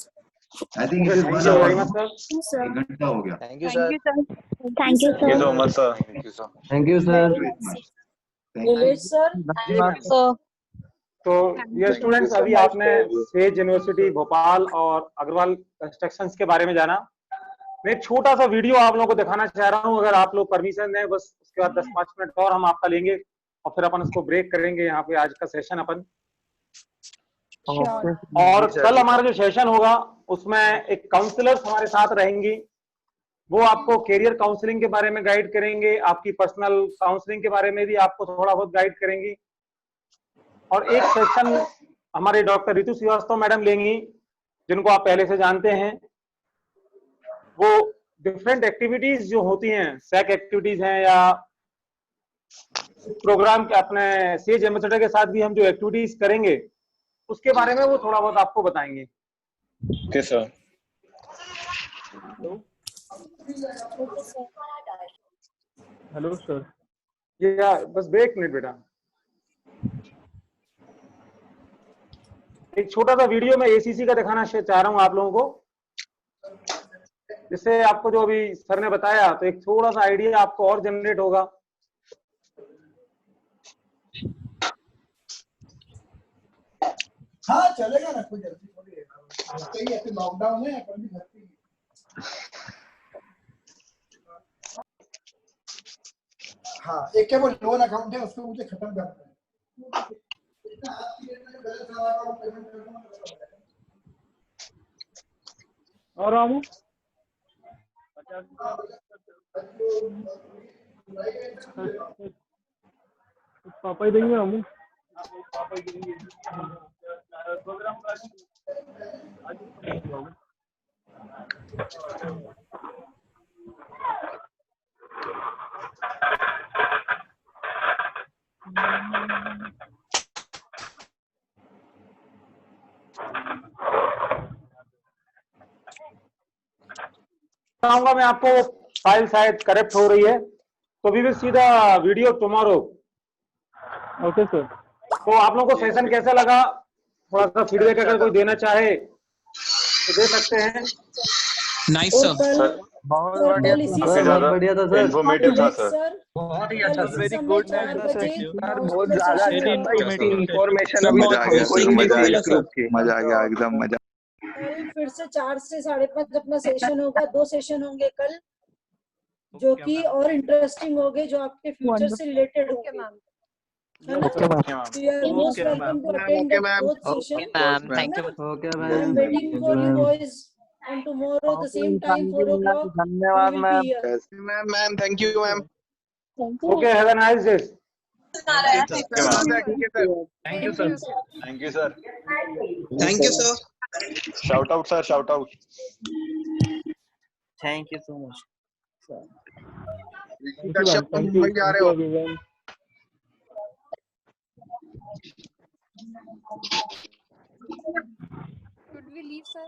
Speaker 1: I think it is 1 hour. 1 घंटा हो गया।
Speaker 12: Thank you, sir.
Speaker 13: Thank you,
Speaker 11: Thank you
Speaker 13: sir.
Speaker 11: so much, sir.
Speaker 14: Thank you, sir.
Speaker 10: Thank you, sir.
Speaker 3: Nilesh sir,
Speaker 2: sir. तो ये students, अभी आपने says university Bhopal और Agarwal constructions के बारे में जाना। मैं एक छोटा सा वीडियो आप लोगों को दिखाना चाह रहा हूं, अगर आप लोग परमिशन दें, बस उसके बाद 10-5 मिनट और हम आपका लेंगे और फिर अपन उसको ब्रेक करेंगे यहाँ पे आज का सेशन अपन। और कल हमारा जो सेशन होगा उसमें एक काउंसलर्स हमारे साथ रहेंगी, वो आपको करियर काउंसलिंग के बारे में गाइड करेंगे, आपकी पर्सनल काउंसलिंग के बारे में भी आपको थोड़ा बहुत गाइड करेंगी। और एक सेशन हमारे डॉक्टर रितु श्रीवास्तव मैडम लेंगी, जिनको आप पहले से जानते हैं। वो डिफरेंट एक्टिविटीज जो होती हैं, सैक एक्टिविटीज हैं या प्रोग्राम के अपने सेज एम्बेसडर के साथ भी हम जो एक्टिविटीज करेंगे उसके बारे में वो थोड़ा बहुत आपको बताएंगे।
Speaker 11: Okay, sir.
Speaker 8: Hello sir.
Speaker 2: ये बस ब्रेक मिनट बेटा, एक छोटा सा वीडियो मैं एसीसी का दिखाना चाह रहा हूं आप लोगों को, जिससे आपको जो अभी सर ने बताया तो एक थोड़ा सा आइडिया आपको और जनरेट होगा।
Speaker 16: हाँ चलेगा ना, कोई जल्दी थोड़ी है, सही है। लॉकडाउन है, अपन भी घर पे ही। हाँ, एक क्या वो लोन अकाउंट है, उसको मुझे खत्म करना है।
Speaker 8: और रामू पापा ही देंगे रामू।
Speaker 2: बताऊंगा मैं आपको, फाइल शायद करप्ट हो रही है, तो we will see the video tomorrow.
Speaker 8: Okay sir.
Speaker 2: तो आप लोगों को सेशन कैसा लगा, थोड़ा सा फीडबैक अगर कोई देना चाहे तो दे सकते हैं।
Speaker 17: नाइस सर,
Speaker 14: बहुत बढ़िया था सर।
Speaker 11: इन्फॉर्मेटिव था सर।
Speaker 14: बहुत ही अच्छा,
Speaker 3: वेरी गुड
Speaker 6: सर बहुत ज्यादा इंफॉर्मेशन अभी
Speaker 17: मजा आ गया,
Speaker 14: मजा आ गया एकदम मजा।
Speaker 3: कल फिर से 4 से 5:30 अपना सेशन होगा, 2 सेशन होंगे कल, जो कि और इंटरेस्टिंग होंगे, जो आपके फ्यूचर से रिलेटेड होंगे, है ना? So you are most welcome to attend both sessions.
Speaker 12: Thank you.
Speaker 14: Okay
Speaker 3: I am waiting for you boys on tomorrow the same time 4 o'clock.
Speaker 10: धन्यवाद
Speaker 3: We will be here.
Speaker 14: Ma'am, thank you ma'am.
Speaker 2: Okay, have a nice day.
Speaker 11: Thank you, sir. Thank you, sir.
Speaker 17: Thank you sir.
Speaker 11: Shout out, sir. Shout out.
Speaker 12: Thank you so much.
Speaker 14: Kashyap तुम मुंबई जा रहे हो?
Speaker 7: Could we leave, sir?